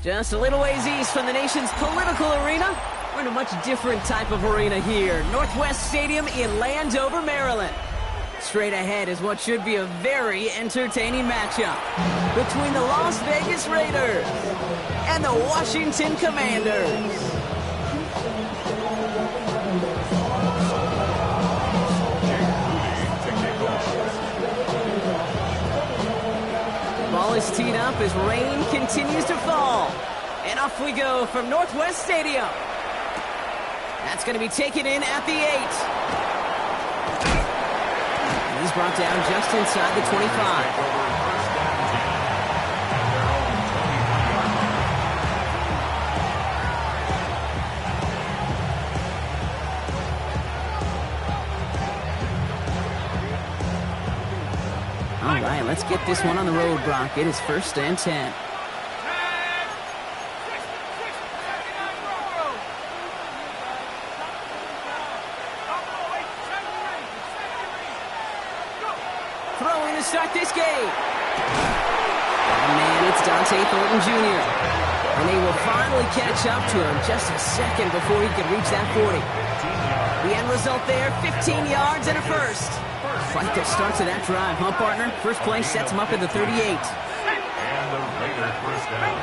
Just a little ways east from the nation's political arena, we're in a much different type of arena here. Northwest Stadium in Landover, Maryland. Straight ahead is what should be a very entertaining matchup between the Las Vegas Raiders and the Washington Commanders. Ball is teed up as rain continues to fall. And off we go from Northwest Stadium. That's going to be taken in at the 8. And he's brought down just inside the 25. All right, let's get this one on the road, Brock. It is 1st and 10. Throwing to start this game. Oh, man, it's Dante Thornton Jr. And they will finally catch up to him just a second before he could reach that 40. The end result there, 15 yards and a first. Fight that starts of that drive, huh, partner? First play sets him up at the 38. And the Raiders first down.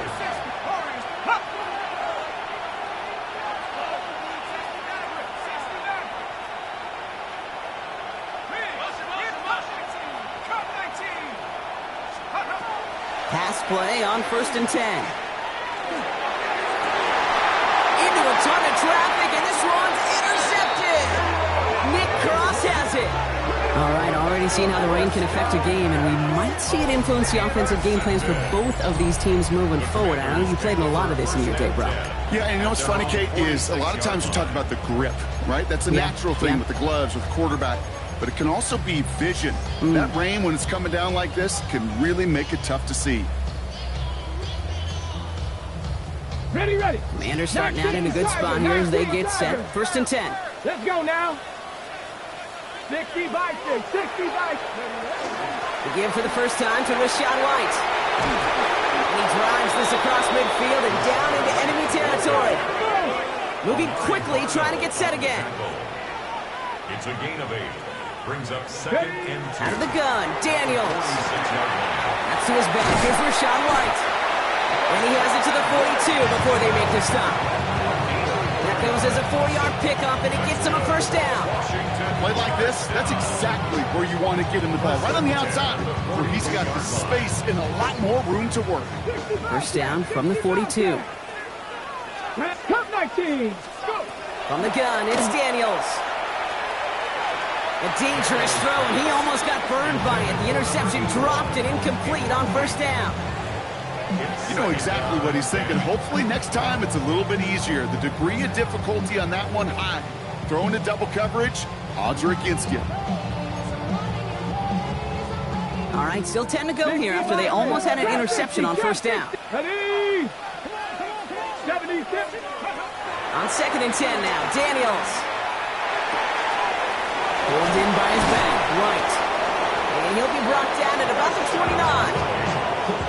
Pass play on 1st and 10. Into a ton of traffic, and this one's intercepted. Nick Cross has it. All right, already seeing how the rain can affect a game, and we might see it influence the offensive game plans for both of these teams moving forward. I know you played in a lot of this in your day, Brock. Yeah, and you know what's funny, Kate, is a lot of times we talk about the grip, right? That's a natural thing with the gloves, with the quarterback. But it can also be vision. That rain, when it's coming down like this, can really make it tough to see. Ready. Commanders starting out in a good spot here as they get set. 1st and 10. Let's go now. 60 by 6, 60 by 6. The give for the first time to Rashad White. And he drives this across midfield and down into enemy territory. Moving quickly, trying to get set again. It's a gain of 8. Brings up 2nd and 2. Out of the gun, Daniels. That's to his back. Here's Rashad White. And he has it to the 42 before they make the stop. That goes as a 4-yard pickup, and it gets him a first down. Play like this, that's exactly where you want to get him the ball. Right on the outside, where he's got the space and a lot more room to work. First down from the 42. Cup 19. From the gun, it's Daniels. A dangerous throw, and he almost got burned by it. The interception dropped and incomplete on first down. You know exactly what he's thinking. Hopefully next time it's a little bit easier. The degree of difficulty on that one high. Throwing to double coverage, odds are against you. All right, still 10 to go here after they almost had an interception on first down. Ready. 76. On 2nd and 10 now, Daniels. Pulled in by his back, right. And he'll be brought down at about the 29.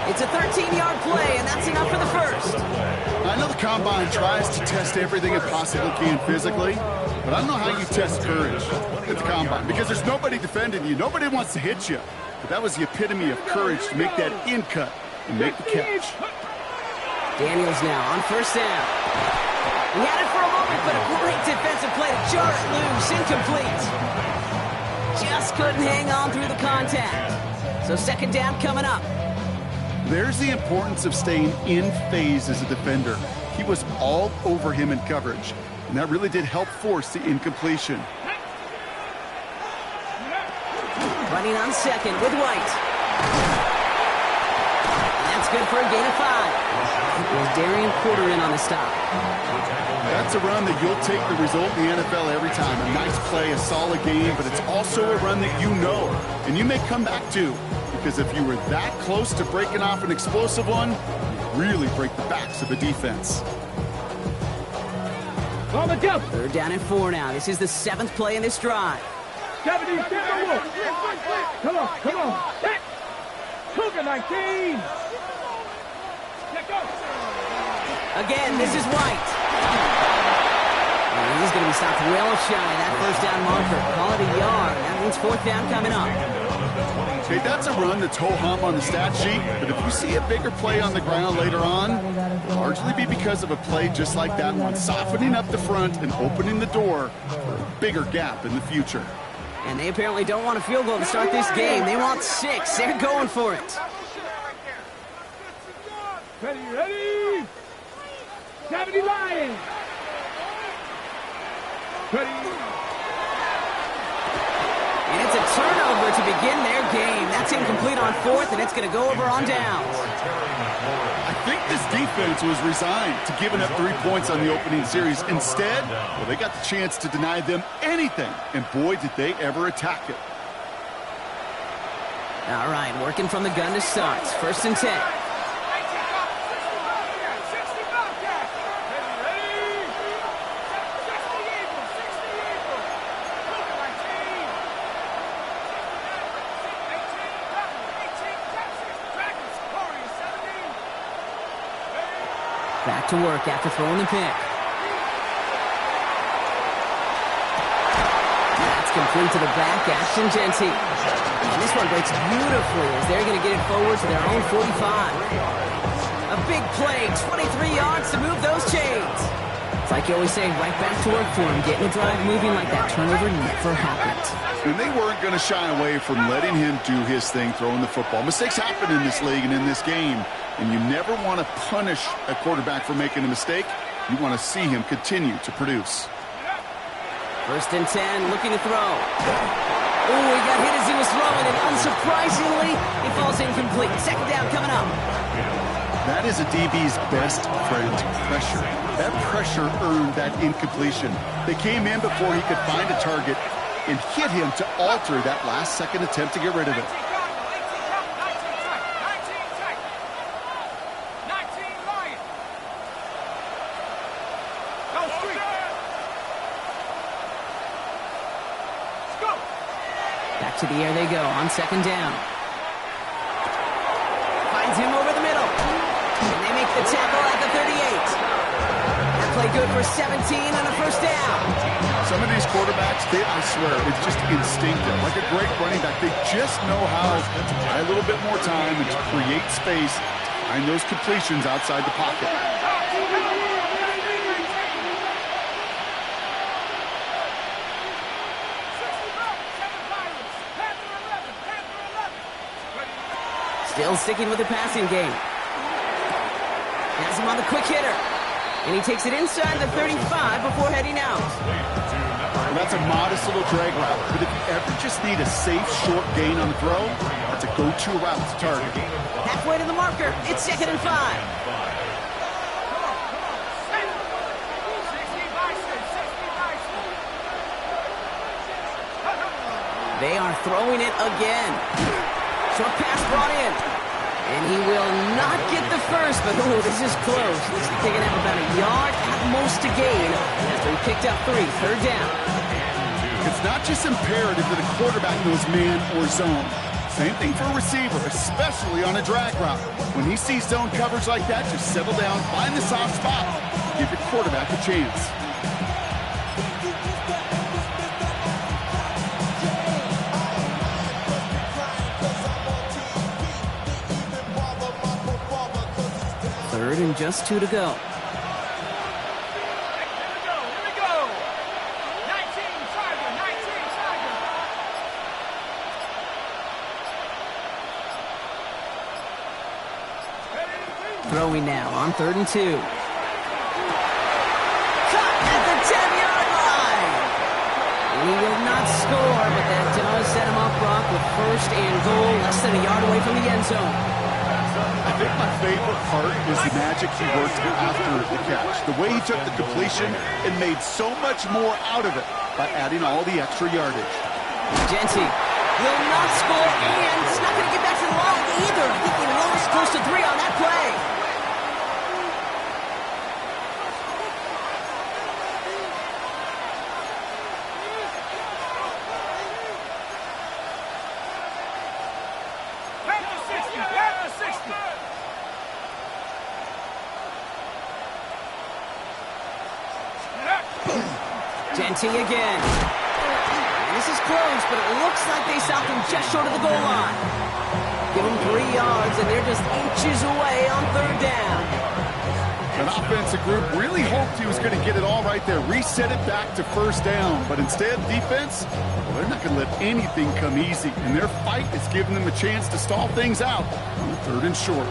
It's a 13-yard play, and that's enough for the first. I know the Combine tries to test everything it possibly can physically, but I don't know how you test courage at the Combine, because there's nobody defending you. Nobody wants to hit you. But that was the epitome of courage to make that in cut and make the catch. Daniels now on first down. He had it for a moment, but a great defensive play to jar it loose, incomplete. Just couldn't hang on through the contact. So 2nd down coming up. There's the importance of staying in phase as a defender. He was all over him in coverage, and that really did help force the incompletion. Running on 2nd with White. And that's good for a gain of 5. It was Darian Porter in on the stop. That's a run that you'll take the result in the NFL every time. A nice play, a solid game, but it's also a run that you know, and you may come back to. because if you were that close to breaking off an explosive one, you really break the backs of the defense. Third down and 4 now. This is the 7th play in this drive. 70, come on. Set. Cougar 19. Let go. Again, this is White. And he's going to be stopped well shy of that first down marker. Call it a yard. That means 4th down coming up. Okay, that's a run that's ho-hum on the stat sheet, but if you see a bigger play on the ground later on, it'll largely be because of a play just like that one, softening up the front and opening the door for a bigger gap in the future. And they apparently don't want a field goal to start this game. They want 6. They're going for it. Ready. 70 Lions. Ready. And it's a turnover to begin their game. That's incomplete on 4th, and it's going to go over on downs. I think this defense was resigned to giving up 3 points on the opening series. Instead, well, they got the chance to deny them anything, and boy, did they ever attack it. All right, working from the gun to start. 1st and 10. Back to work after throwing the pick. That's complete to the back, Ashton Genty. And this one breaks beautifully as they're going to get it forward to their own 45. A big play, 23 yards to move those chains. It's like you always say, right back to work for him. Getting the drive moving like that turnover never happened. And they weren't going to shy away from letting him do his thing throwing the football. Mistakes happen in this league and in this game. And you never want to punish a quarterback for making a mistake. You want to see him continue to produce. 1st and 10, looking to throw. Oh, he got hit as he was throwing, and unsurprisingly, it falls incomplete. 2nd down coming up. That is a DB's best friend, pressure. That pressure earned that incompletion. They came in before he could find a target and hit him to alter that last-second attempt to get rid of it. To the air they go on 2nd down. Finds him over the middle. And they make the tackle at the 38. That play good for 17 on a 1st down. Some of these quarterbacks, I swear, it's just instinctive. Like a great running back, they just know how to buy a little bit more time and to create space, find those completions outside the pocket. Still sticking with the passing game. Has him on the quick hitter. And he takes it inside the 35 before heading out. Well, that's a modest little drag route. But if you ever just need a safe, short gain on the throw, that's a go-to route to target. Halfway to the marker. It's 2nd and 5. They are throwing it again. Short pass brought in. And he will not get the first, but oh, this is close. Looks like they're going to have about a yard at most to gain after he picked up 3. 3rd down. It's not just imperative that a quarterback knows man or zone. Same thing for a receiver, especially on a drag route. When he sees zone coverage like that, just settle down, find the soft spot, give your quarterback a chance. Third and just 2 to go. Here we go. 19 Tiger. Throwing now on 3rd and 2. Cut at the 10-yard line. He will not score, but that does set him up, Brock, with 1st and goal, less than a yard away from the end zone. I think my favorite part is the magic he worked after the catch. The way he took the completion and made so much more out of it by adding all the extra yardage. Genty Will not score, and it's not going to get back to the line either. I think they lost close to 3 on that play. Genty again. And this is close, but it looks like they stopped him just short of the goal line. Give him 3 yards, and they're just inches away on 3rd down. An offensive group really hoped he was going to get it all right there, reset it back to 1st down. But instead, defense, well, they're not going to let anything come easy. And their fight is giving them a chance to stall things out on 3rd and short.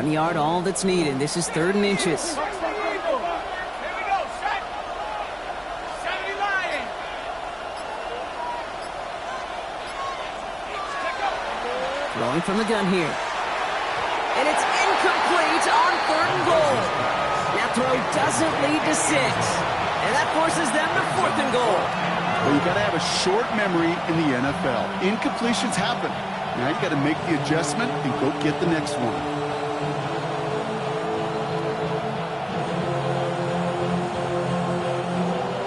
Yard, all that's needed. This is 3rd and inches. Here we go, set. 70 line. Throwing from the gun here. And it's incomplete on 3rd and goal. That throw doesn't lead to 6. And that forces them to 4th and goal. Well, you got to have a short memory in the NFL. Incompletions happen. Now you got to make the adjustment and go get the next one.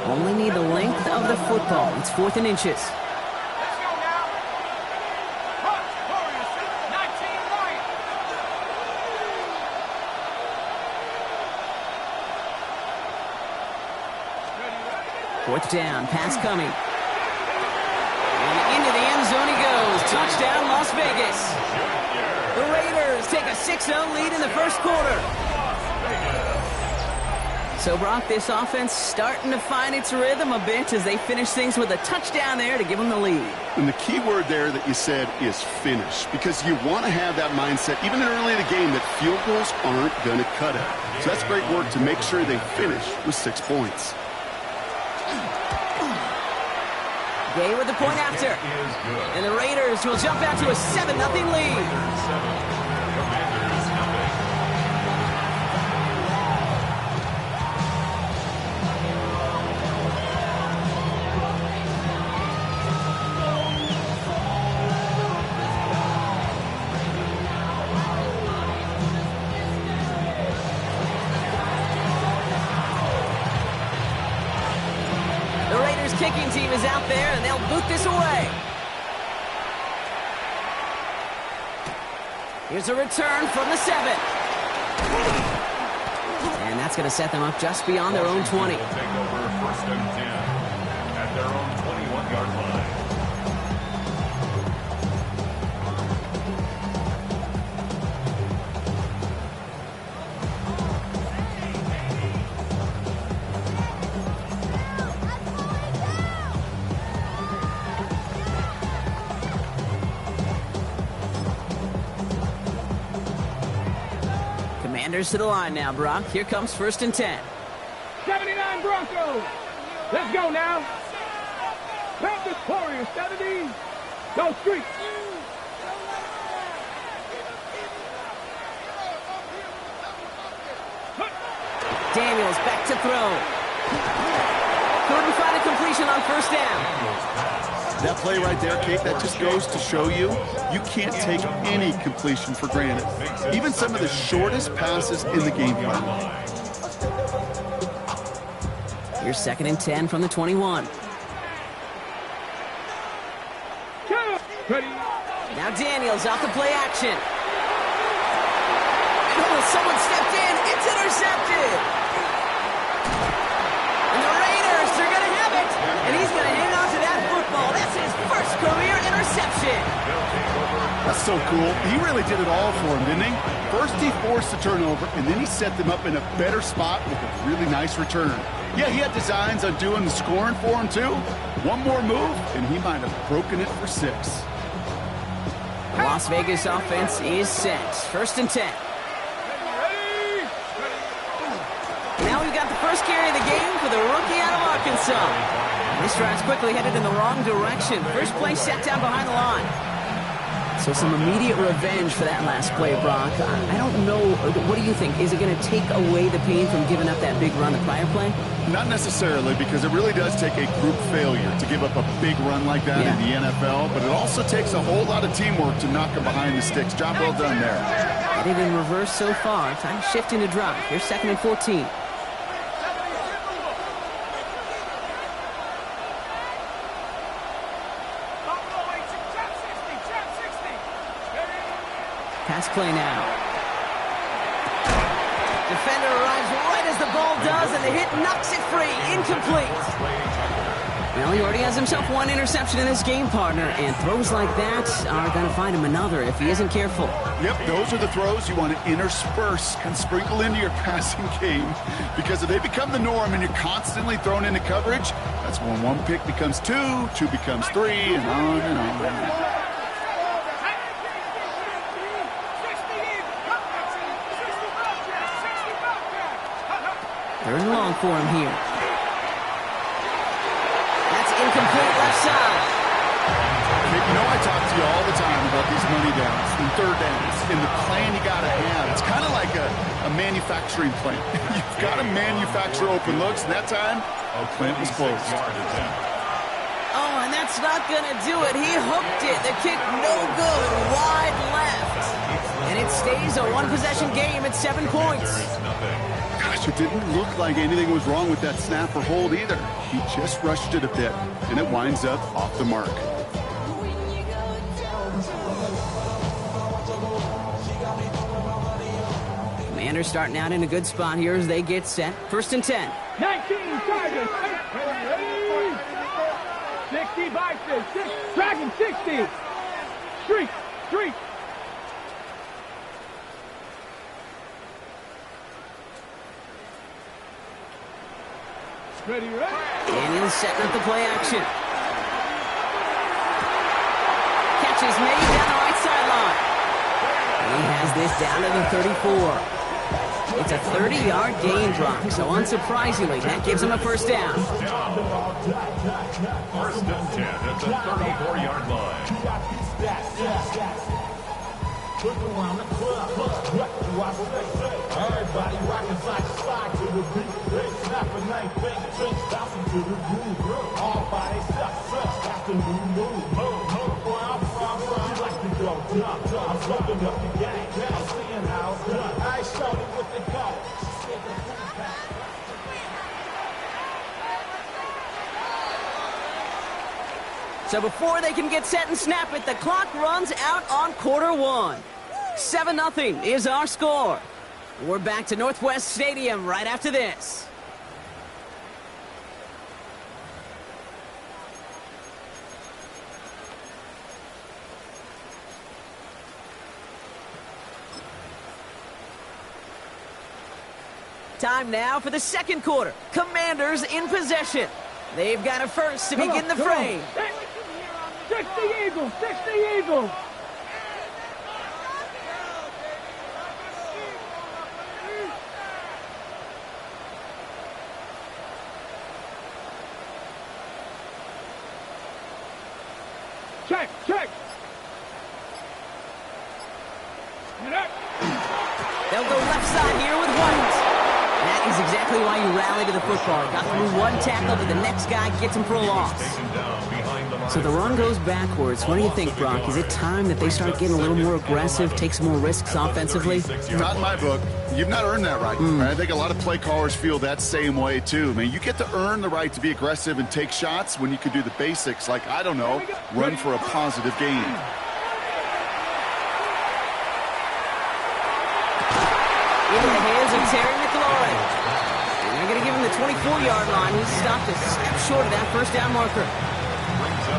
Only need the length of the football. It's 4th and inches. Let's go now. Punch, Warriors, 19 line. 4th down, pass coming. And into the end zone he goes. Touchdown, Las Vegas. The Raiders take a 6-0 lead in the 1st quarter. So, Brock, this offense starting to find its rhythm a bit as they finish things with a touchdown there to give them the lead. And the key word there that you said is finish, because you want to have that mindset, even early in the game, that field goals aren't going to cut it. So that's great work to make sure they finish with 6 points. Gay with the point after. And the Raiders will jump out to a 7-0 lead. Kicking team is out there, and they'll boot this away. Here's a return from the 7. And that's going to set them up just beyond their own 20. Take over 1st and 10 at their own 21-yard line. To the line now, Brock. Here comes 1st and 10. 79 Broncos. Let's go now. Panthers, Warriors, 70. Go street. Daniels back to throw. Couldn't find a completion on 1st down. That play right there, Kate, that just goes to show you can't take any completion for granted. Even some of the shortest passes in the game plan. Here's 2nd and 10 from the 21. Now Daniels off the play action. Oh, someone stepped in. It's intercepted. And the Raiders are going to have it. And he's going to hang on to that football. That's his 1st career interception. That's so cool. He really did it all for him, didn't he? First he forced the turnover, and then he set them up in a better spot with a really nice return. Yeah, he had designs on doing the scoring for him, too. One more move, and he might have broken it for 6. The Las Vegas offense is set. 1st and 10. Now we've got the first carry of the game for the rookie out of Arkansas. This drive's quickly headed in the wrong direction. First play set down behind the line. So some immediate revenge for that last play, Brock. I don't know. What do you think? Is it going to take away the pain from giving up that big run the prior play? Not necessarily, because it really does take a group failure to give up a big run like that in the NFL, but it also takes a whole lot of teamwork to knock them behind the sticks. Job well done there. Headed in reverse so far. Time to shift into drive. Here's 2nd and 14. Pass play now. Defender arrives right as the ball does, and the hit knocks it free. Incomplete. Well, he already has himself one interception in this game, partner, and throws like that are going to find him another if he isn't careful. Yep, those are the throws you want to intersperse and sprinkle into your passing game, because if they become the norm and you're constantly thrown into coverage, that's when one pick becomes two, two becomes three, and on and on and on. Third and long for him here. That's incomplete left side. You know I talk to you all the time about these money downs and third downs and the plan you got to have. It's kind of like a manufacturing plant. You've got to manufacture open looks, and that time, the plant was closed. Oh, and that's not going to do it. He hooked it. The kick no good. Wide left. And it stays a one-possession game at 7 points. Gosh, it didn't look like anything was wrong with that snap or hold either. He just rushed it a bit, and it winds up off the mark. Commanders starting out in a good spot here as they get set. 1st and 10. 19 targets. 60 by 6. Dragon 60. Streak. Ready? Daniels setting up the play action. Catch is made down the right sideline. He has this down to the 34. It's a 30-yard gain drop, so unsurprisingly, that gives him a first down. 1st and 10 at the 34-yard line. Look around the club, what do I say? Everybody rockin' side to side to the beat. They snapping like fake drinks, bouncing to the groove. All by themselves, that's the new move. Where I'm from, you like to go dumb. I'm smoking up the game, I'm seeing how it's done. I showed it with the go. So before they can get set and snap it, the clock runs out on quarter one. 7-0 is our score. We're back to Northwest Stadium right after this. Time now for the second quarter. Commanders in possession. They've got a first to begin the frame. 60 Eagles, 60 Eagles. Check. They'll go left side here with White. That is exactly why you rally to the football. Got through one tackle, but the next guy gets him for a loss. So the run goes backwards. What do you think, Brock? Is it time that they start getting a little more aggressive, take some more risks offensively? Not in my book. You've not earned that right. I think a lot of play callers feel that same way, too. I mean, you get to earn the right to be aggressive and take shots when you can do the basics, like, I don't know, run for a positive gain. In the hands of Terry McLaurin. And they're going to give him the 24-yard line. He stopped a step short of that first down marker.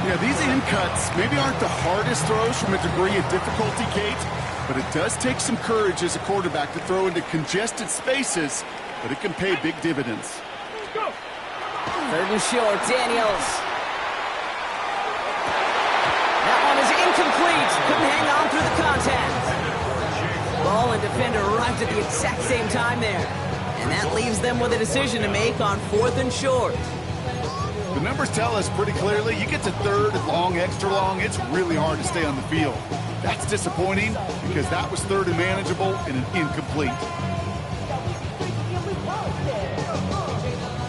Yeah, these in cuts maybe aren't the hardest throws from a degree of difficulty, Kate, but it does take some courage as a quarterback to throw into congested spaces, but it can pay big dividends. 3rd and short, Daniels. That one is incomplete. Couldn't hang on through the contact. Ball and defender arrived at the exact same time there. And that leaves them with a decision to make on 4th and short. The numbers tell us pretty clearly, you get to third and long, extra long, it's really hard to stay on the field. That's disappointing because that was third and manageable and an incomplete.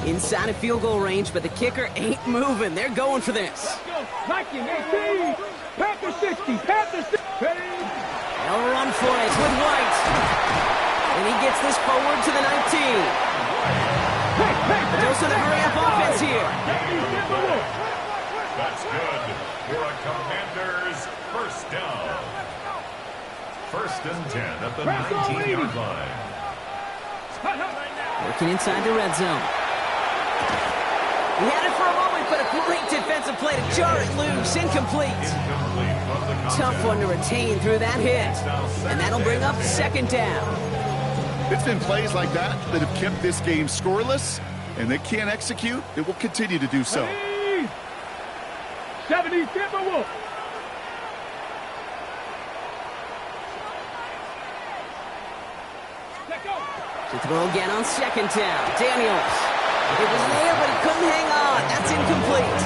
Inside of field goal range, but the kicker ain't moving. They're going for this. Viking 18, Panther 60, Panther 60. They'll run for it with White. And he gets this forward to the 19. Dose of the hurry-up offense here. That's good for a Commanders first down. First and 10 at the 19-yard line. Working inside the red zone. He had it for a moment, but a great defensive play to jar it loose. Incomplete. Tough one to retain through that hit. And that'll bring up second down. It's been plays like that that have kept this game scoreless, and they can't execute. It will continue to do so. 70 Timberwolves. To throw again on second down. Daniels. It was there, but he couldn't hang on. That's incomplete.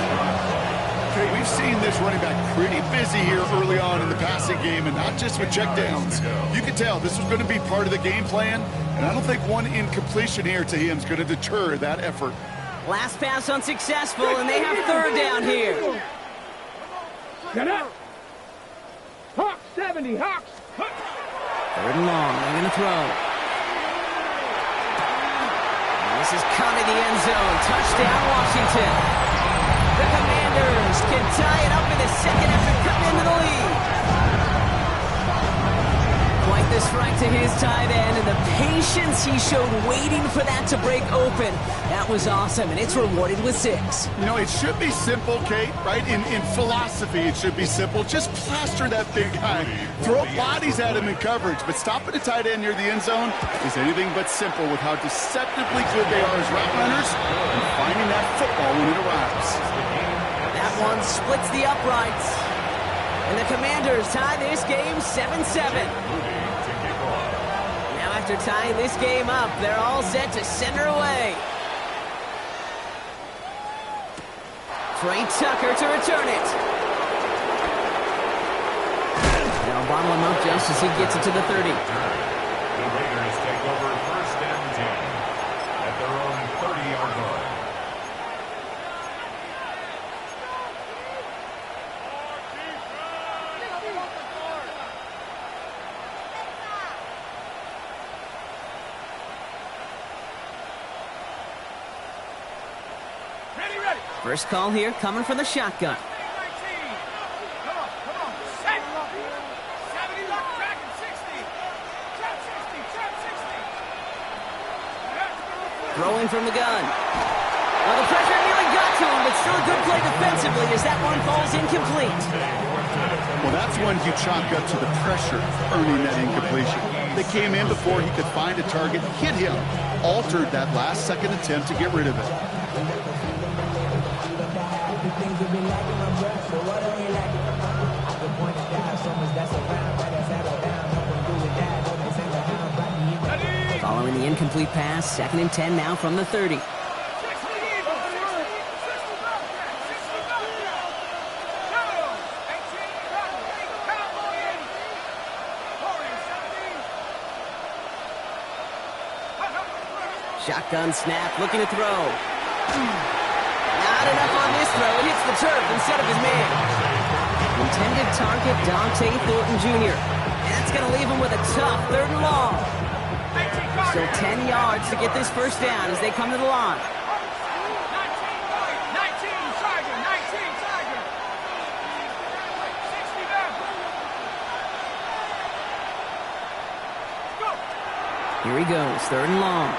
Okay, we've seen this running back pretty busy here early on in the passing game, and not just with checkdowns. You can tell this was going to be part of the game plan, and I don't think one incompletion here to him is going to deter that effort. Last pass unsuccessful, and they have third down here. Get up. Hawks 70, Hawks. Third and long. They're going to throw. This is coming the end zone. Touchdown, Washington. The Commanders can tie it up in the second after cutting into the lead. Quite the strike to his tight end, and the patience he showed waiting for that to break open. That was awesome, and it's rewarded with 6. You know, it should be simple, Kate, right? In philosophy, it should be simple. Just plaster that big guy. Throw bodies at him in coverage, but stopping a tight end near the end zone is anything but simple with how deceptively good they are as route runners and finding that football when it arrives. That one splits the uprights. And the Commanders tie this game 7-7. Now after tying this game up, they're all set to send her away. Trey Tucker to return it. Now bottle him up just as he gets it to the 30. The Raiders take over first and 10 at their own 30-yard line. First call here coming from the shotgun. Throwing from the gun. Well, the pressure nearly got to him, but still a good play defensively as that one falls incomplete. Well, that's one you chalk up to the pressure earning that incompletion. They came in before he could find a target, hit him, altered that last-second attempt to get rid of it. Following the incomplete pass, second and 10 now from the 30. Shotgun snap, looking to throw. Not enough on this throw. It hits the turf instead of his man. Intended target, Dante Thornton Jr. That's going to leave him with a tough third and long. Still 10 yards to get this first down as they come to the line. 19 Tiger, 19 Tiger. 60 down. Go. Here he goes, third and long.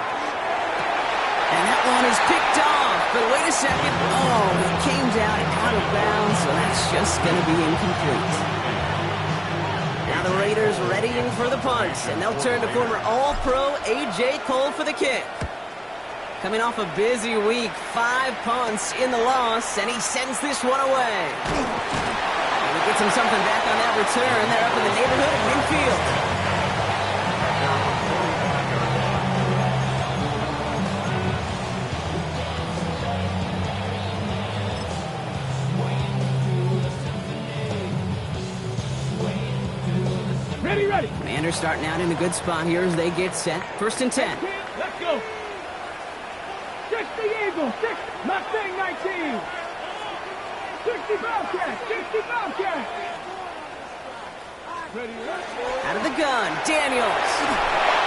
And that one is picked off, but wait a second. Oh, it came down out of bounds, so that's just going to be incomplete. Now the Raiders readying for the punt, and they'll turn to former All-Pro A.J. Cole for the kick. Coming off a busy week, 5 punts in the loss, and he sends this one away. And he gets him something back on that return. They're up in the neighborhood of midfield. Ready, ready. Commanders starting out in a good spot here as they get set. 1st and 10. Let's go. 60 Eagles, 6, Mustang 19. 60 Bobcat, 60 Bobcat. Ready, ready. Out of the gun, Daniels.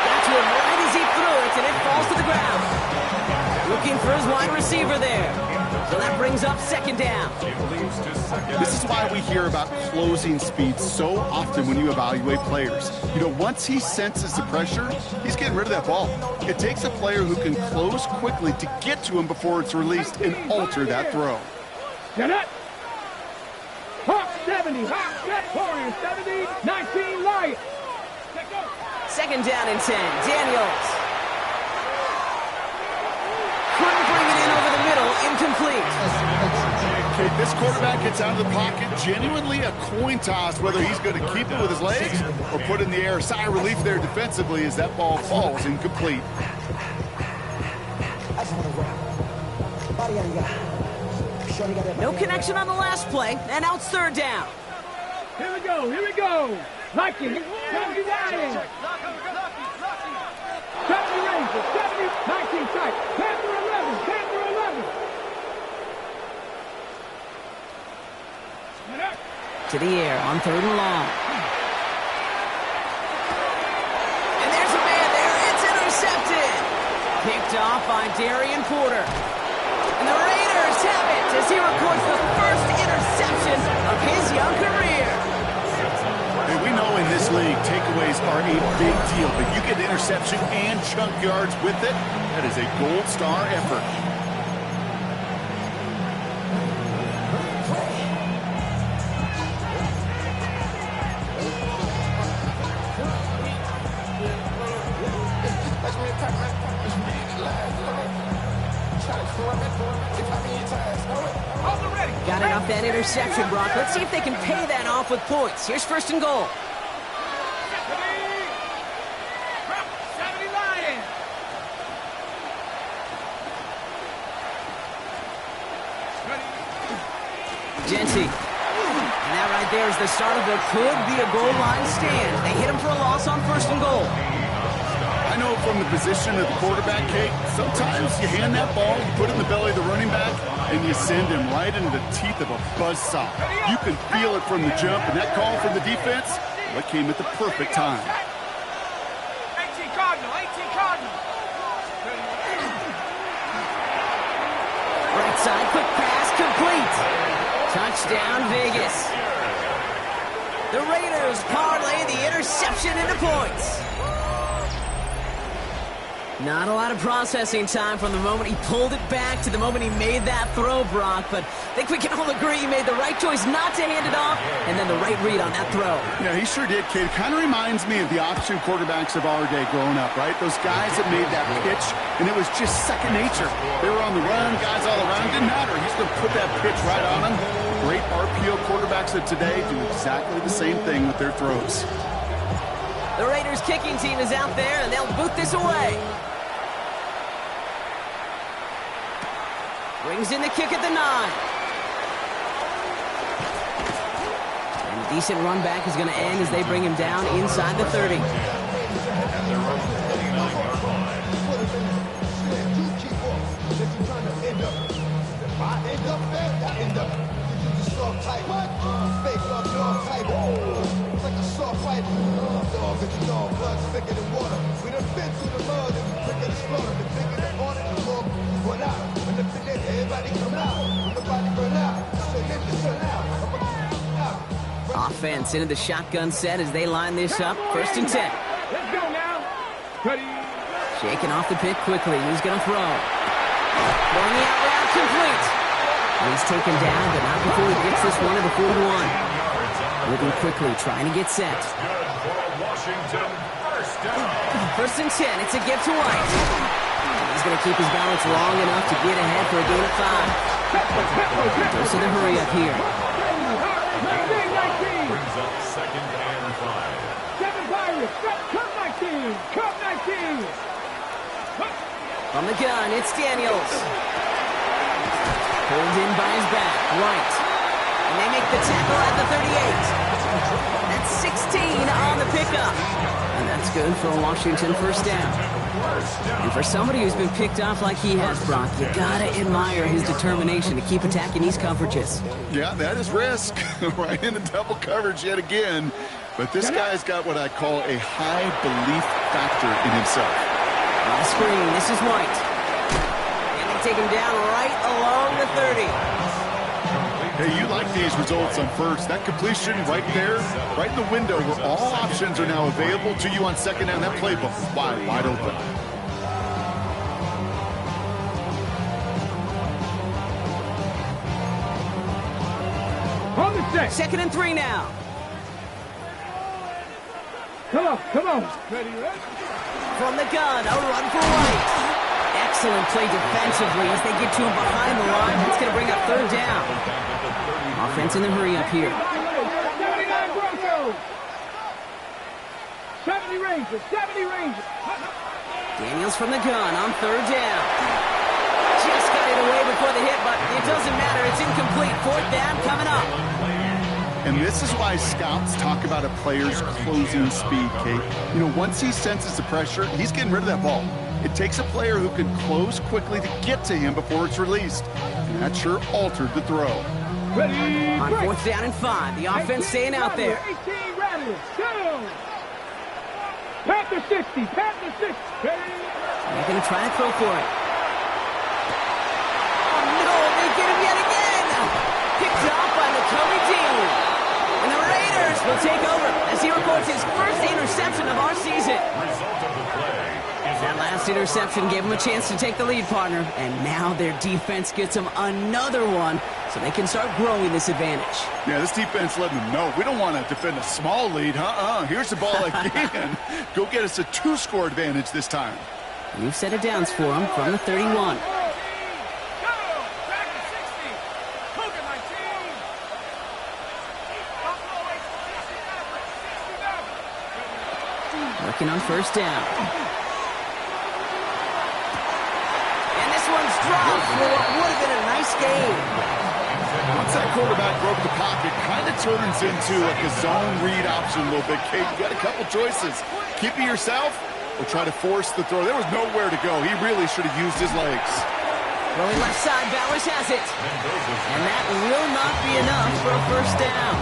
Got to him right as he threw it, and it falls to the ground. Looking for his wide receiver there. So that brings up 2nd down. This is why we hear about closing speed so often when you evaluate players. You know, once he senses the pressure, he's getting rid of that ball. It takes a player who can close quickly to get to him before it's released and alter that throw. Get it. Hawk 70, Hawk Warrior 70, 19 Lions. 2nd down and 10. Daniels. Couldn't bring it in over the middle. Incomplete. Okay, this quarterback gets out of the pocket. Genuinely a coin toss whether he's going to keep it with his legs or put it in the air. Sigh of relief there defensively as that ball falls incomplete. No connection on the last play, and now it's 3rd down. Here we go, here we go. Liking, 70 Lions. 70 Rangers, 70, 19 tight. Panther 11, Panther 11. To the air on 3rd and long. And there's a man there. It's intercepted. Picked off by Darian Porter. And the Raiders have it as he records the first interception of his young career. Hey, we know in this league, takeaways are a big deal, but you get the interception and chunk yards with it. That is a gold star effort. Got it off that interception, Brock. Let's see if they can pay that off with points. Here's 1st and goal. 70 Lions. Jency. And that right there is the start of what could be a goal line stand. They hit him for a loss on 1st and goal. I know from the position of the quarterback, Kate, sometimes you hand that ball, you put it in the belly of the running back, and you send him right into the teeth of a buzzsaw. You can feel it from the jump, and that call from the defense, well, it came at the perfect time. 18 Cardinal, 18 Cardinal. Right side, quick pass, complete. Touchdown, Vegas. The Raiders parlay the interception into points. Not a lot of processing time from the moment he pulled it back to the moment he made that throw, Brock. But I think we can all agree he made the right choice not to hand it off, and then the right read on that throw. Yeah, he sure did, Kate. It kind of reminds me of the option quarterbacks of our day growing up, right? Those guys that made that pitch, and it was just second nature. They were on the run, guys all around. It didn't matter. He's going to put that pitch right on them. Great RPO quarterbacks of today do exactly the same thing with their throws. The Raiders kicking team is out there, and they'll boot this away. Brings in the kick at the 9. And a decent run back is going to end as they bring him down inside the 30. Offense into the shotgun set as they line this up. 1st and 10. Let's go now. Ready. Shaking off the pick quickly. Who's going to throw? Throwing the out route complete. He's taken down, but not before he gets this one to the 41. Moving quickly, trying to get set. Washington, 1st down. 1st and 10. It's a give to White. He's going to keep his balance long enough to get ahead for a gain of 5. Goes to the hurry up here. Brings up 2nd and 5. 7 Pirates, Cup 19, Cup 19. From the gun, it's Daniels. Pulled in by his back, White. And they make the tackle at the 38. That's 16 on the pickup. And that's good for a Washington first down. And for somebody who's been picked off like he has, Brock, you gotta admire his determination to keep attacking these coverages. Yeah, that is risk. Right into double coverage yet again. But this guy's got what I call a high belief factor in himself. On the screen, this is White. And they take him down right along the 30. Hey, you like these results on first. That completion right there, right in the window where all options are now available to you on second down. That playbook is wide open. Hold the set. 2nd and 3 now. Come on. From the gun, a run for White. Excellent play defensively as they get to him behind the line. That's going to bring up 3rd down. Offense in the hurry up here. 79 Broncos. 70 Rangers. Daniels from the gun on 3rd down. Just got it away before the hit, but it doesn't matter. It's incomplete. 4th down coming up. And this is why scouts talk about a player's closing speed, Kate. You know, once he senses the pressure, he's getting rid of that ball. It takes a player who can close quickly to get to him before it's released. And that sure altered the throw. Ready, On 4th down and 5, the offense staying out there. 18 Rattlers, go! Panther 60. Ready? They're going to try to throw for it. Oh, no, they get him yet again. Picked off by Nakobe Dean. And the Raiders will take over as he records his first interception of our season. Result of the play is That last interception gave him a chance to take the lead, partner. And now their defense gets them another one so they can start growing this advantage. Yeah, this defense letting them know we don't want to defend a small lead. Here's the ball again. Go get us a 2-score advantage this time. New set of downs for him from the 31. Working on 1st down. And this one's dropped for what would have been a nice game. Once that quarterback broke the pocket, kind of turns into like a zone read option a little bit. Kate, you got a couple choices. Keep it yourself or try to force the throw. There was nowhere to go. He really should have used his legs. Going left side, Bowers has it. And that will not be enough for a 1st down.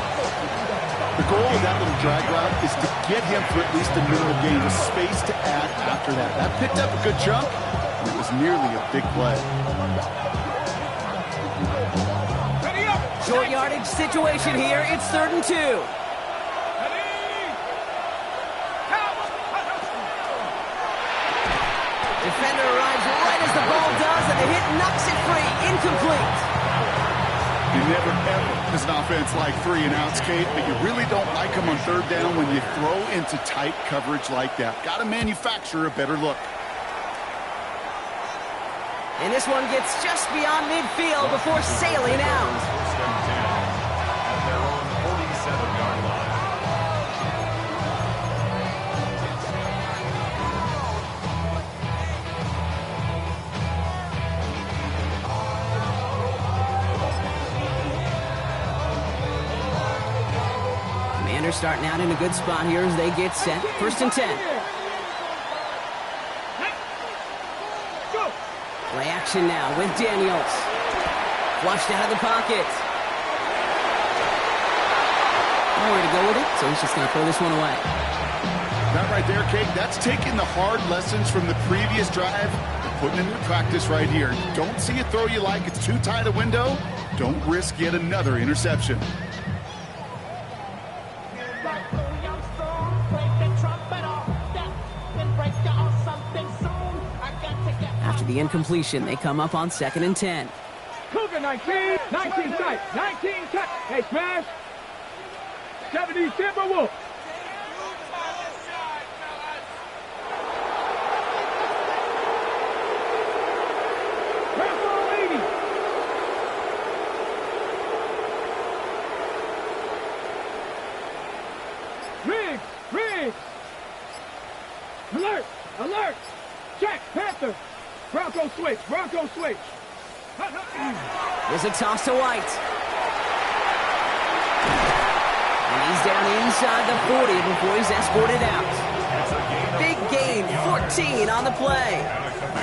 The goal of that little drag route is to get him for at least a minimal gain of space to add after that. That picked up a good chunk, and it was nearly a big play. Short yardage situation here. It's 3rd and 2. Defender arrives right as the ball does, and the hit knocks it free. Incomplete. You never, ever, as an offense, like 3 and outs, Kate, but you really don't like them on 3rd down when you throw into tight coverage like that. Got to manufacture a better look. And this one gets just beyond midfield before sailing out. 1st and 10 at their own 47-yard line. Commanders starting out in a good spot here as they get set. 1st and 10. Play action now with Daniels. Flushed out of the pocket. Nowhere to go with it, so he's just going to throw this one away. That right there, Kate, that's taking the hard lessons from the previous drive and putting them into practice right here. Don't see a throw you like. It's too tight a window. Don't risk yet another interception. After the incompletion, they come up on 2nd and 10. Cougar 19 tight. Hey, smash. 70 Timberwolves. Riggs. Alert. Check, Panther. Bronco switch. There's a toss to White. And he's down inside the 40 before he's escorted out. Big gain, 14 on the play.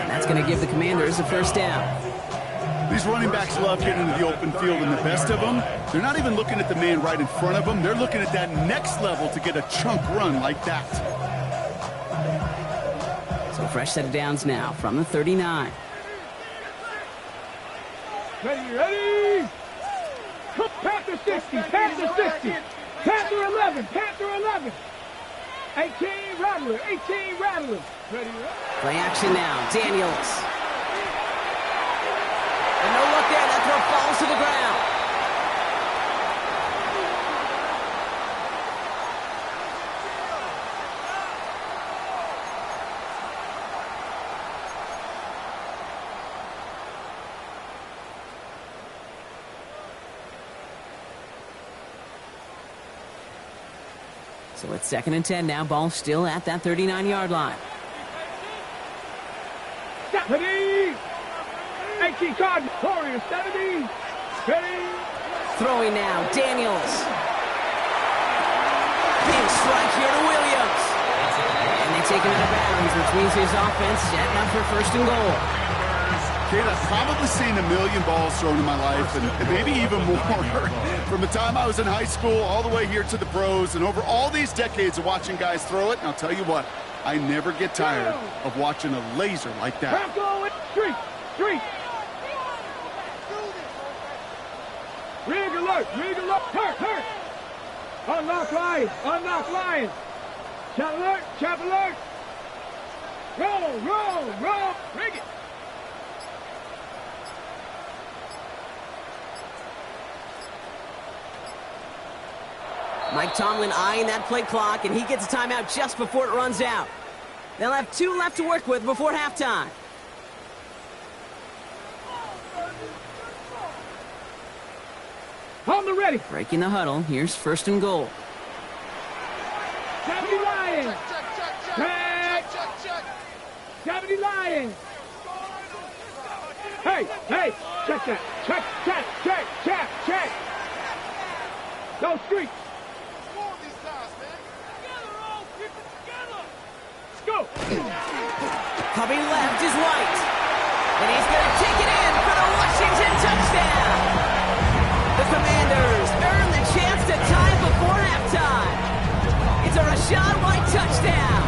And that's going to give the Commanders a first down. These running backs love getting into the open field, and the best of them, they're not even looking at the man right in front of them. They're looking at that next level to get a chunk run like that. So fresh set of downs now from the 39. Ready. Panther 60, Panther 60. Panther 11, Panther 11. 18 Rattler, 18 Rattler. Ready. Play action now, Daniels. And no look there, that throw falls to the ground. So it's 2nd and 10 now, ball still at that 39-yard line. Ready. 18 Cardinals, Warriors, 70. Ready. Throwing now, Daniels. Big strike here to Williams. And they take him out of bounds, which means his offense setting up for 1st and goal. Kate, I've probably seen a million balls thrown in my life, and maybe even more. From the time I was in high school all the way here to the pros, and over all these decades of watching guys throw it, and I'll tell you what, I never get tired of watching a laser like that. Street. Rig alert, hurt. Unlock line. Chap alert. Roll. Rig it. Mike Tomlin eyeing that play clock, and he gets a timeout just before it runs out. They'll have 2 left to work with before halftime. On the ready. Breaking the huddle, here's 1st and goal. Deputy Lions. Deputy Lions. Hey, check that. Check. Go street. Go. Covey left is White. And he's going to take it in for the Washington touchdown. The Commanders earn the chance to tie before halftime. It's a Rachaad White touchdown.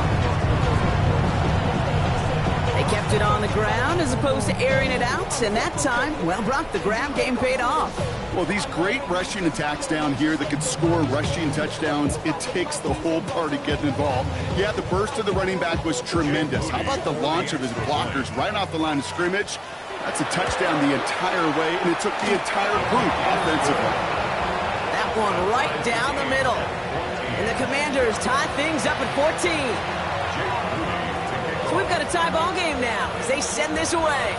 They kept it on the ground as opposed to airing it out, and that time, well, Brock, the grab game paid off. Well, these great rushing attacks down here that could score rushing touchdowns, it takes the whole party getting involved. Yeah, the burst of the running back was tremendous. How about the launch of his blockers right off the line of scrimmage? That's a touchdown the entire way, and it took the entire group offensively. That one right down the middle. And the Commanders tie things up at 14. So we've got a tie ball game now as they send this away.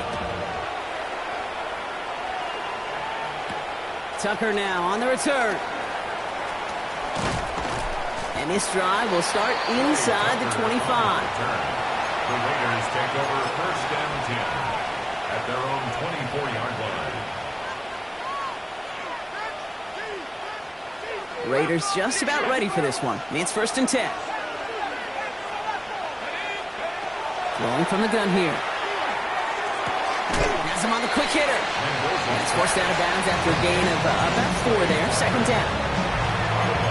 Tucker now on the return. And this drive will start inside the 25. The Raiders take over 1st and 10 at their own 24-yard line. Raiders just about ready for this one. It's 1st and 10. Rolling from the gun here. Has him on the quick hitter. And it's forced out of bounds after a gain of about 4 there. 2nd down.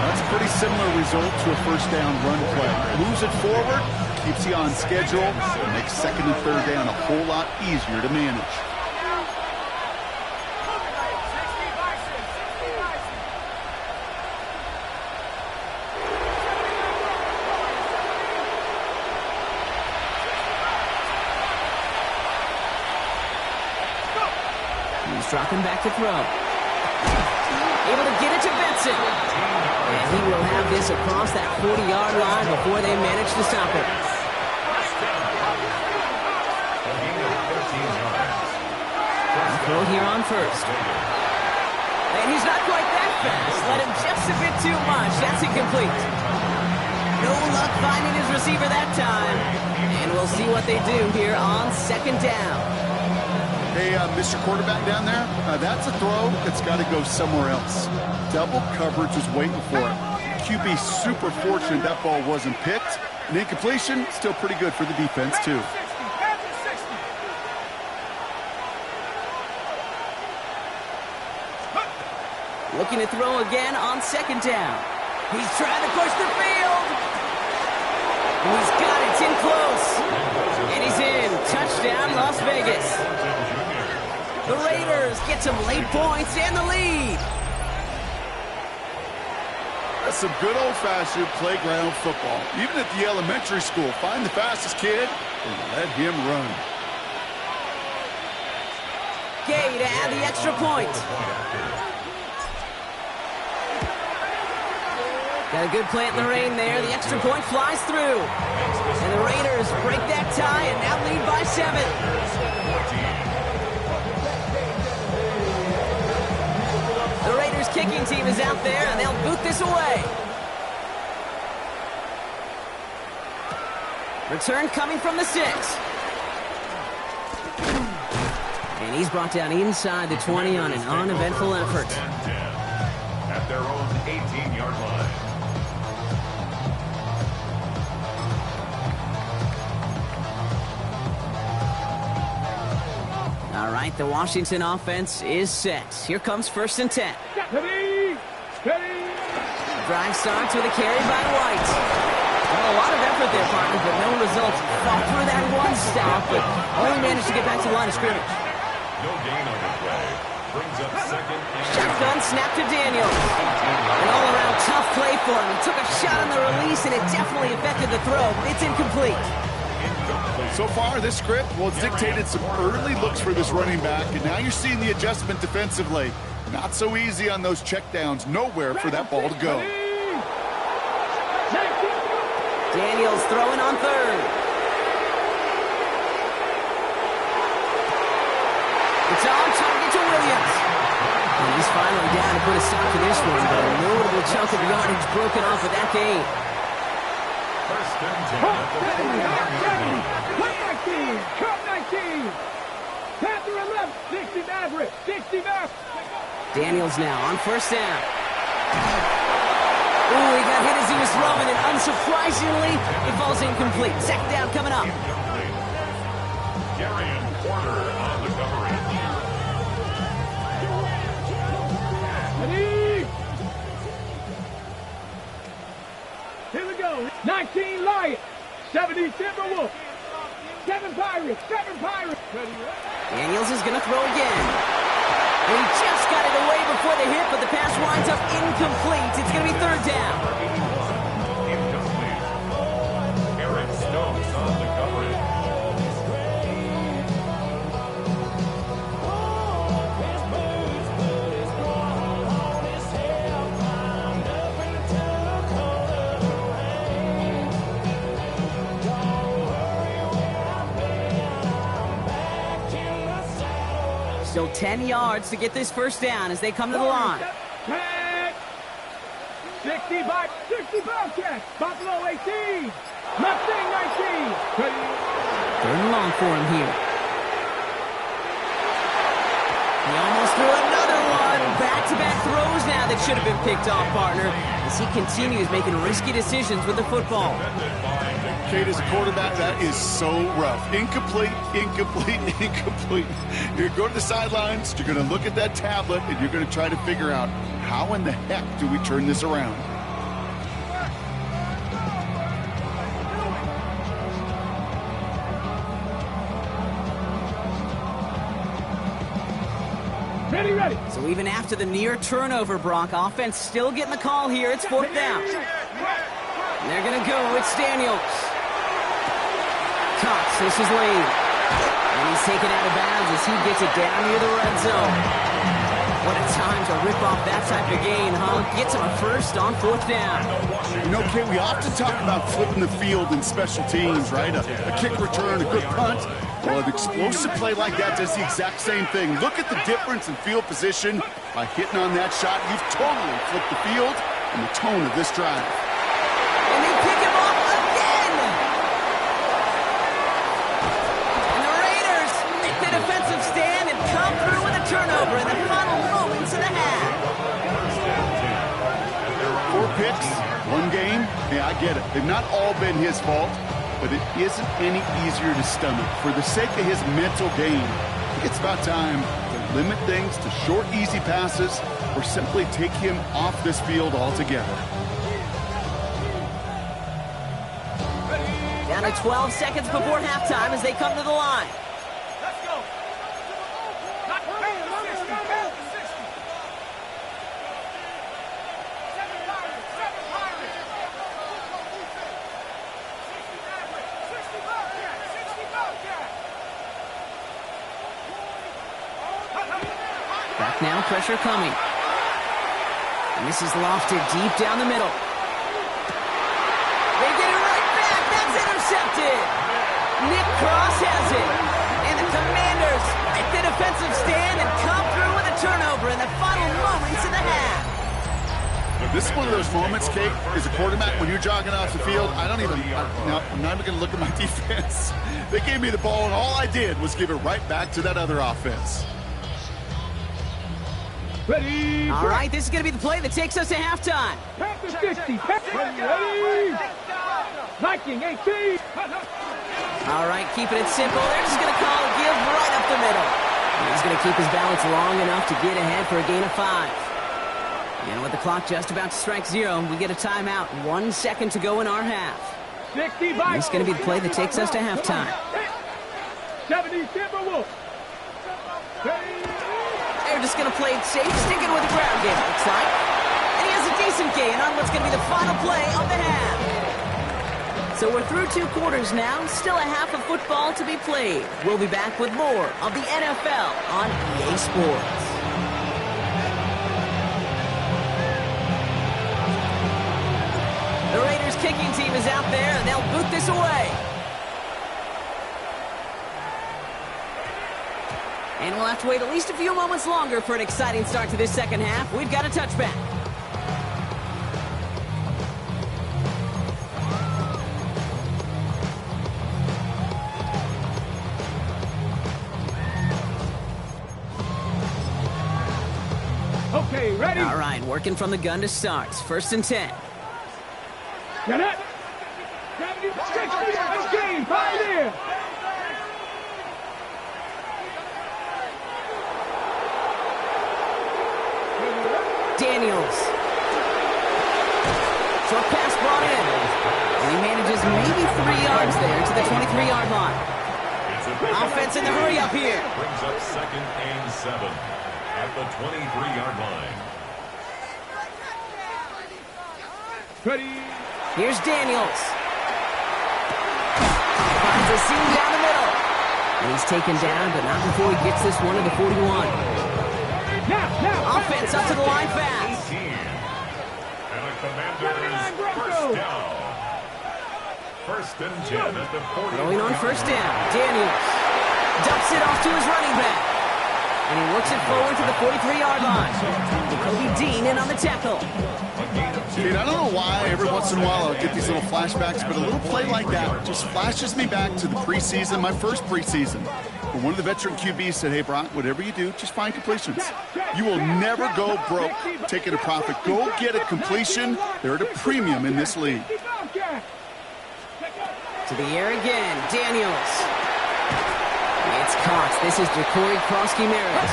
That's a pretty similar result to a 1st down run play. Moves it forward, keeps you on schedule, and makes 2nd and 3rd down a whole lot easier to manage. He's dropping back to throw. Able to get it to Benson. And he will have this across that 40-yard line before they manage to stop it. Throw here on 1st. And he's not quite that fast. Let him just a bit too much. That's incomplete. No luck finding his receiver that time. And we'll see what they do here on 2nd down. Hey, Mr. Quarterback down there, that's a throw that's got to go somewhere else. Double coverage is waiting for it. QB super fortunate that ball wasn't picked. An incompletion, still pretty good for the defense, too. Looking to throw again on second down. He's trying to push the field. And he's got it. It's in close. And he's in. Touchdown, Las Vegas. The Raiders get some late points and the lead. That's some good old-fashioned playground football. Even at the elementary school, find the fastest kid and let him run. Gay to add the extra point. Got a good plant in the rain there. The extra point flies through. And the Raiders break that tie and now lead by 7. The Raiders kicking team is out there and they'll boot this away. Return coming from the 6. And he's brought down inside the 20 on an uneventful effort. At their own 18-yard line. All right, the Washington offense is set. Here comes 1st and 10. Drive starts with a carry by White. Well, a lot of effort there, partner, but no results. Fought through that one stop, but only managed to get back to the line of scrimmage. No gain on the play. Brings up second. Shotgun snap to Daniels. An all-around tough play for him. He took a shot on the release, and it definitely affected the throw. It's incomplete. So far, this script, well, it's dictated some early looks for this running back, and now you're seeing the adjustment defensively. Not so easy on those checkdowns. Nowhere for that ball to go. Daniels throwing on 3rd. It's on target to Williams. And he's finally down to put a stop to this one, but a notable chunk of yardage broken off with that gain. 1st and 10 at the 40-yard line. Cup 19. Panther 11. 60 Maverick. 60 Maverick. Daniels now on 1st down. Ooh, he got hit as he was throwing, and unsurprisingly, it falls incomplete. 2nd down coming up. Gary and Porter on the coverage. Ready? Here we go. 19 Lions. 70 Timberwolves. 7 Pirates. 7 Pirates. Daniels is going to throw again. And he just got it away before the hit, but the pass winds up incomplete. It's going to be 3rd down. Incomplete. Eric Stokes on the coverage. Still 10 yards to get this 1st down as they come to the line. 60 Bobcats. Buffalo 18. Mustang 19. 3rd and long for him here. He almost threw another one. Back-to-back throws now that should have been picked off, partner, as he continues making risky decisions with the football. Kate, as a quarterback, that is so rough. Incomplete, incomplete, incomplete. You're going to go to the sidelines, you're going to look at that tablet, and you're going to try to figure out how in the heck do we turn this around. Ready. So even after the near turnover, Brock, offense still getting the call here. It's 4th down. And they're going to go. It's Daniels. Cox, this is Lane. And he's taken out of bounds as he gets it down near the red zone. What a time to rip off that type of gain, huh? Gets him a 1st on 4th down. You know, Kate, we often talk about flipping the field in special teams, right? A kick return, a good punt. Well, an explosive play like that does the exact same thing. Look at the difference in field position. By hitting on that shot, you've totally flipped the field and the tone of this drive. And they pick him off again! And the Raiders make the defensive stand and come through with a turnover in the final moments of the half. 4 picks, One game, yeah, I get it. They've not all been his fault, but it isn't any easier to stomach. For the sake of his mental game, I think it's about time to limit things to short, easy passes or simply take him off this field altogether. Down to 12 seconds before halftime as they come to the line. Let's go. Back now, pressure coming. And this is lofted deep down the middle. They get it right back. That's intercepted. Nick Cross has it. And the Commanders make the defensive stand and come through with a turnover in the final moments of the half. This is one of those moments, Kate, as a quarterback, when you're jogging off the field, I'm not even going to look at my defense. They gave me the ball, and all I did was give it right back to that other offense. Ready. All right, this is going to be the play that takes us to halftime. Panther 60. Ready. Viking 18. All right, keeping it simple. They're just going to call a give right up the middle. And he's going to keep his balance long enough to get ahead for a gain of 5. And with the clock just about to strike 0, we get a timeout. 1 second to go in our half. 60 And this is going to be the play that takes us to halftime. 70 Timberwolves. They're just going to play it safe, sticking with the ground game, it looks like. And he has a decent gain on what's going to be the final play of the half. So we're through 2 quarters now, still a half of football to be played. We'll be back with more of the NFL on EA Sports. The Raiders kicking team is out there, and they'll boot this away. And we'll have to wait at least a few moments longer for an exciting start to this second half. We've got a touchback. Okay, ready? All right, working from the gun to start. 1st and 10. Get it. 70 60. Game. Pioneer. Daniels. Short pass brought in. And he manages maybe 3 yards there to the 23-yard line. Offense in the hurry up here. Brings up 2nd and 7 at the 23-yard line. Ready. Here's Daniels. Finds a seam down the middle. And he's taken down, but not before he gets this one to the 41. Now. Offense up to the line fast. 18. And the Commanders first down. 1st and 10 at the 40. Throwing on 1st down. Daniels dumps it off to his running back. And he works it forward to the 43-yard line. Kobe Dean in on the tackle. Dude, I don't know why every once in a while I'll get these little flashbacks, but a little play like that just flashes me back to the preseason, my first preseason. When one of the veteran QBs said, hey, Brock, whatever you do, just find completions. You will never go broke taking a profit. Go get a completion. They're at a premium in this league. To the air again. Daniels. It's caught. This is Ja'Cory Krosky-Merritt.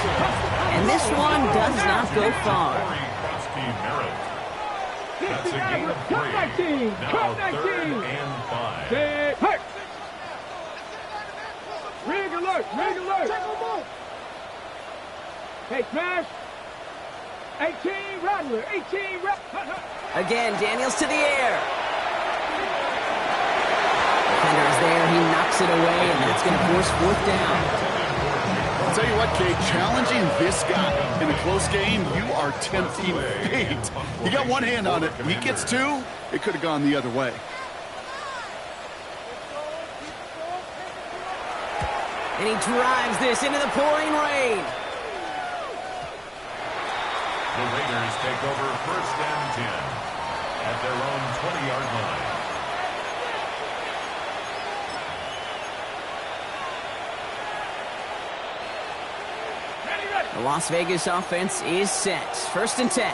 And this one does not go far. That's a gain of 3. Now 3rd and 5. Hey. Rig alert. Hey, smash. 18 Rattler. 18 Rattler. Again, Daniels to the air. Defender is there. He knocks it away, and that's going to force 4th down. I'll tell you what, Kate, challenging this guy in a close game, you are tempting fate. You got one hand on it. He gets 2, it could have gone the other way. And he drives this into the pouring rain. The Raiders take over 1st and 10 at their own 20-yard line. The Las Vegas offense is set. 1st and 10.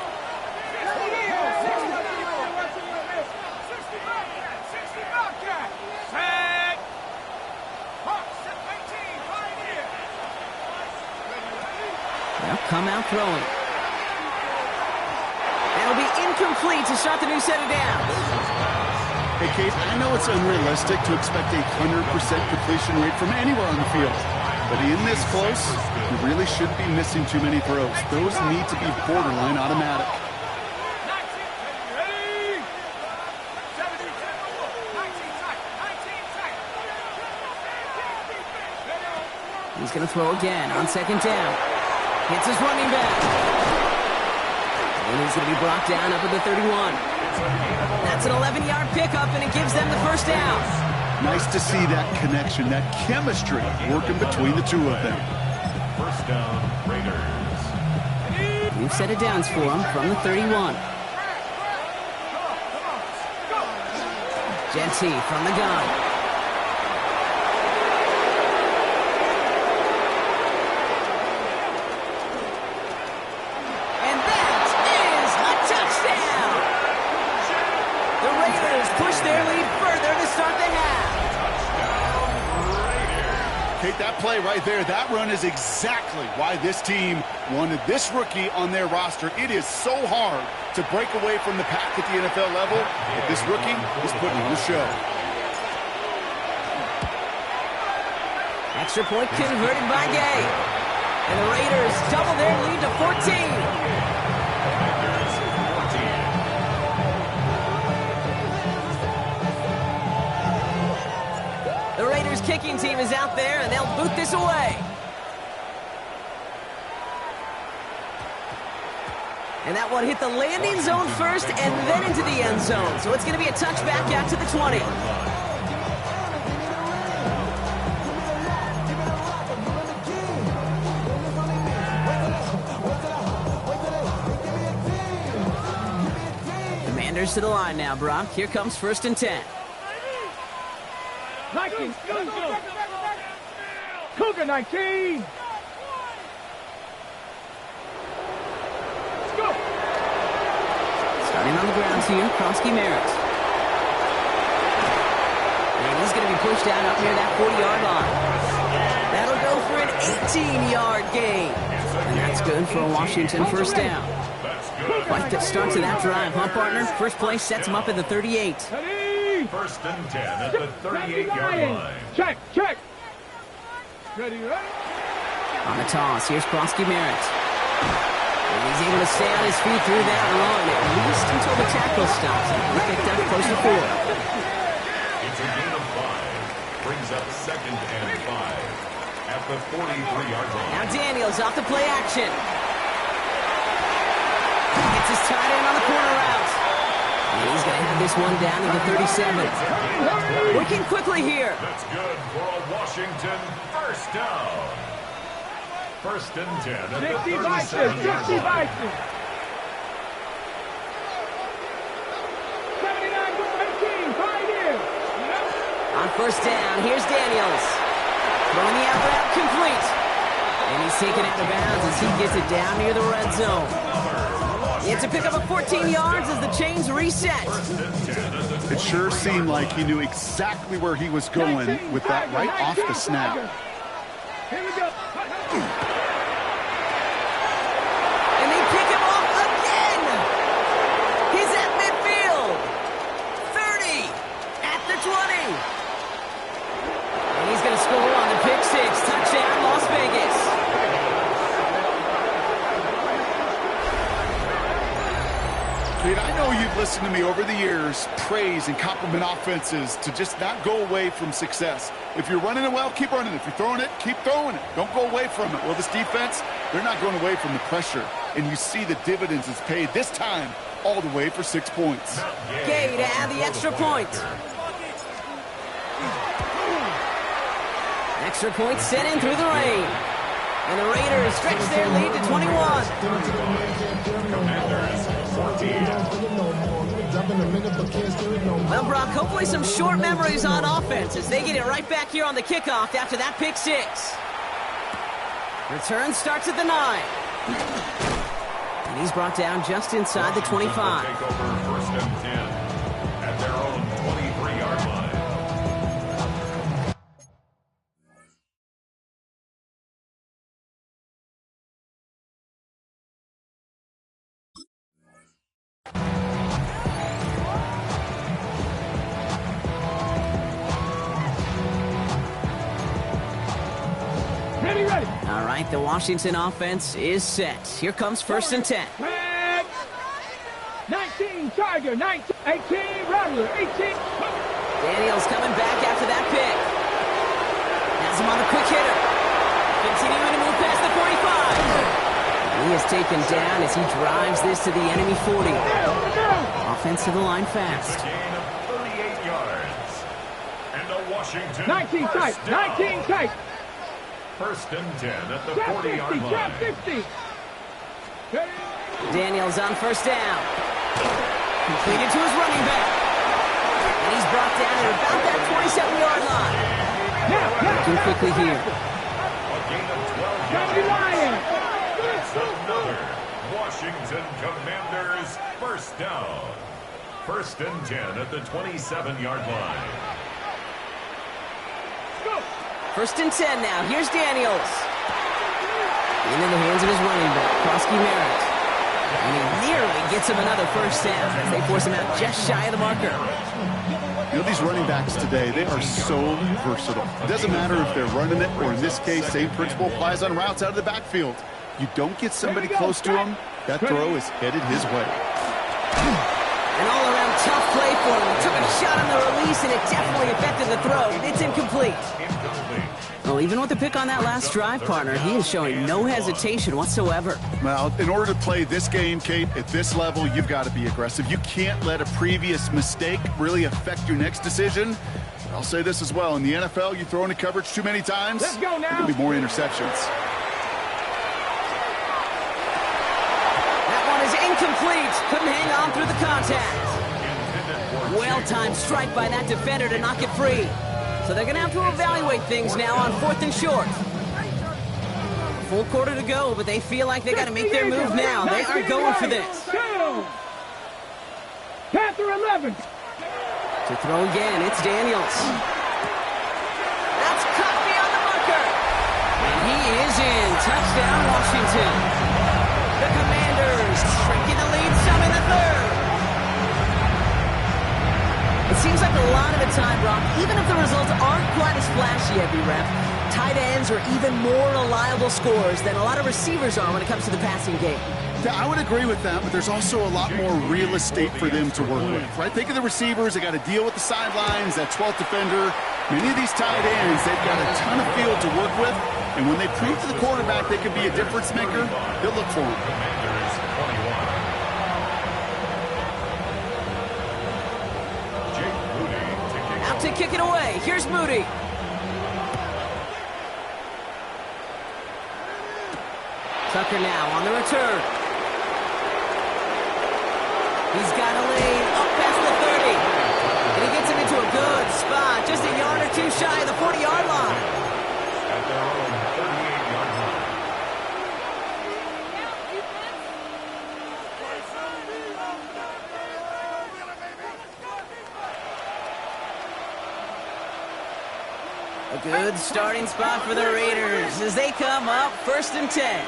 come out throwing. That'll be incomplete to start the new set of downs. Hey, Kate, I know it's unrealistic to expect a 100% completion rate from anywhere on the field. But in this close, you really shouldn't be missing too many throws. Those need to be borderline automatic. He's going to throw again on second down. Hits his running back. And he's going to be brought down up at the 31. That's an 11-yard pickup, and it gives them the first down. Nice to see that connection, that chemistry working between the two of them. First down, Raiders. New set of downs for him from the 31. Genty from the gun. Push their lead further to start the half. Kate, that play right there, that run is exactly why this team wanted this rookie on their roster. It is so hard to break away from the pack at the NFL level, but this rookie is putting on a show. Extra point converted by Gay. And the Raiders double their lead to 14. The Raiders kicking team is out there, and they'll boot this away. And that one hit the landing zone first and then into the end zone. So it's going to be a touchback out to the 20. Commanders to the line now, Brock. Here comes 1st and 10. Cougar 19. Let's go. Starting on the ground here, Krosky Merritt. And he's going to be pushed down up near that 40-yard line. That'll go for an 18-yard gain. And that's good for a Washington first down. Quite the start to that drive, huh, partner? First play sets him up at the 38. First and 10 at the 38-yard line. Check. Ready. On the toss, here's Krosky Merritt. And he's able to stay on his feet through that run, at least until the tackle stops him. He picked up close to 4. It's a gain of 5. Brings up 2nd and 5 at the 43-yard line. Now Daniels off the play action. Gets his tight end on the corner route. And he's going to have this one down to the 37. Working quickly here. That's good for a Washington first down. First and 10 at the 37-yard line. 79-13, 5 years. On first down, here's Daniels. Throwing the out route complete. And he's taken out of bounds as he gets it down near the red zone. It's a pickup of 14 yards as the chains reset. It sure seemed like he knew exactly where he was going with that right off the snap. Here we go. And they pick him off again. He's at midfield. 30 at the 20. And he's going to score on the pick six. Touchdown, Las Vegas. Kate, I know you've listened to me over the years praise and compliment offenses to just not go away from success. If you're running it well, keep running it. If you're throwing it, keep throwing it. Don't go away from it. Well, this defense, they're not going away from the pressure. And you see the dividends it's paid this time all the way for 6 points. Gay to add the extra point. Extra point sent in through the rain. And the Raiders stretch their lead to 21. Commanders 14. Well, Brock, hopefully some short memories on offense as they get it right back here on the kickoff after that pick six. Return starts at the 9. And he's brought down just inside the 25. Take over 1st and 10 at their own 23-yard line. right, the Washington offense is set. Here comes 1st and 10. 19, Tiger, 19, 18, Rattler, 18. Daniels coming back after that pick. Has him on the quick hitter. Continuing to move past the 45. He is taken down as he drives this to the enemy 40. Offensive line fast. Gain of 38 yards. And a Washington 19 tight, 19 tight. 1st and 10 at the Trap 40-yard 50, trap line. 50. Daniels on 1st down. Completed to his running back. And he's brought down at about that 27-yard line. Looking quickly here. A gain of 12 Johnny yards. Lion. It's another Washington Commanders 1st down. 1st and 10 at the 27-yard line. 1st and 10 now. Here's Daniels. Into the hands of his running back, Krosky Merritt. And he nearly gets him another 1st down as they force him out just shy of the marker. You know, these running backs today, they are so versatile. It doesn't matter if they're running it, or in this case, same principle applies on routes out of the backfield. You don't get somebody close to him, that throw is headed his way. An all-around tough play for him. He took a shot on the release, and it definitely affected the throw. It's incomplete. Well, even with the pick on that last drive, partner, he is showing no hesitation whatsoever. Well, in order to play this game, Kate, at this level, you've got to be aggressive. You can't let a previous mistake really affect your next decision. But I'll say this as well. In the NFL, you throw into coverage too many times, Let's go now. there'll be more interceptions. That one is incomplete. Couldn't hang on through the contact. Well-timed strike by that defender to knock it free. So they're going to have to evaluate things now on 4th and short. A full quarter to go, but they feel like they got to make their move now. They are going for this. Panther 11. To throw again, it's Daniels. That's cut beyond the marker. And he is in. Touchdown, Washington. The Commanders shrinking the lead some in the 3rd. It seems like a lot of the time, Brock, even if the results aren't quite as flashy at B-Rep, tight ends are even more reliable scorers than a lot of receivers are when it comes to the passing game. Yeah, I would agree with that, but there's also a lot more real estate for them to work with, right? Think of the receivers. They got to deal with the sidelines, that 12th defender. Many of these tight ends, they've got a ton of field to work with, and when they prove to the quarterback they can be a difference maker, they'll look for him. Commanders 21. Out to kick it away. Here's Moody. Tucker now on the return. He's got a lead up past the 30. And he gets him into a good spot, just a yard or two shy of the 40-yard line. At their own 38-yard line. A good starting spot for the Raiders as they come up 1st and 10.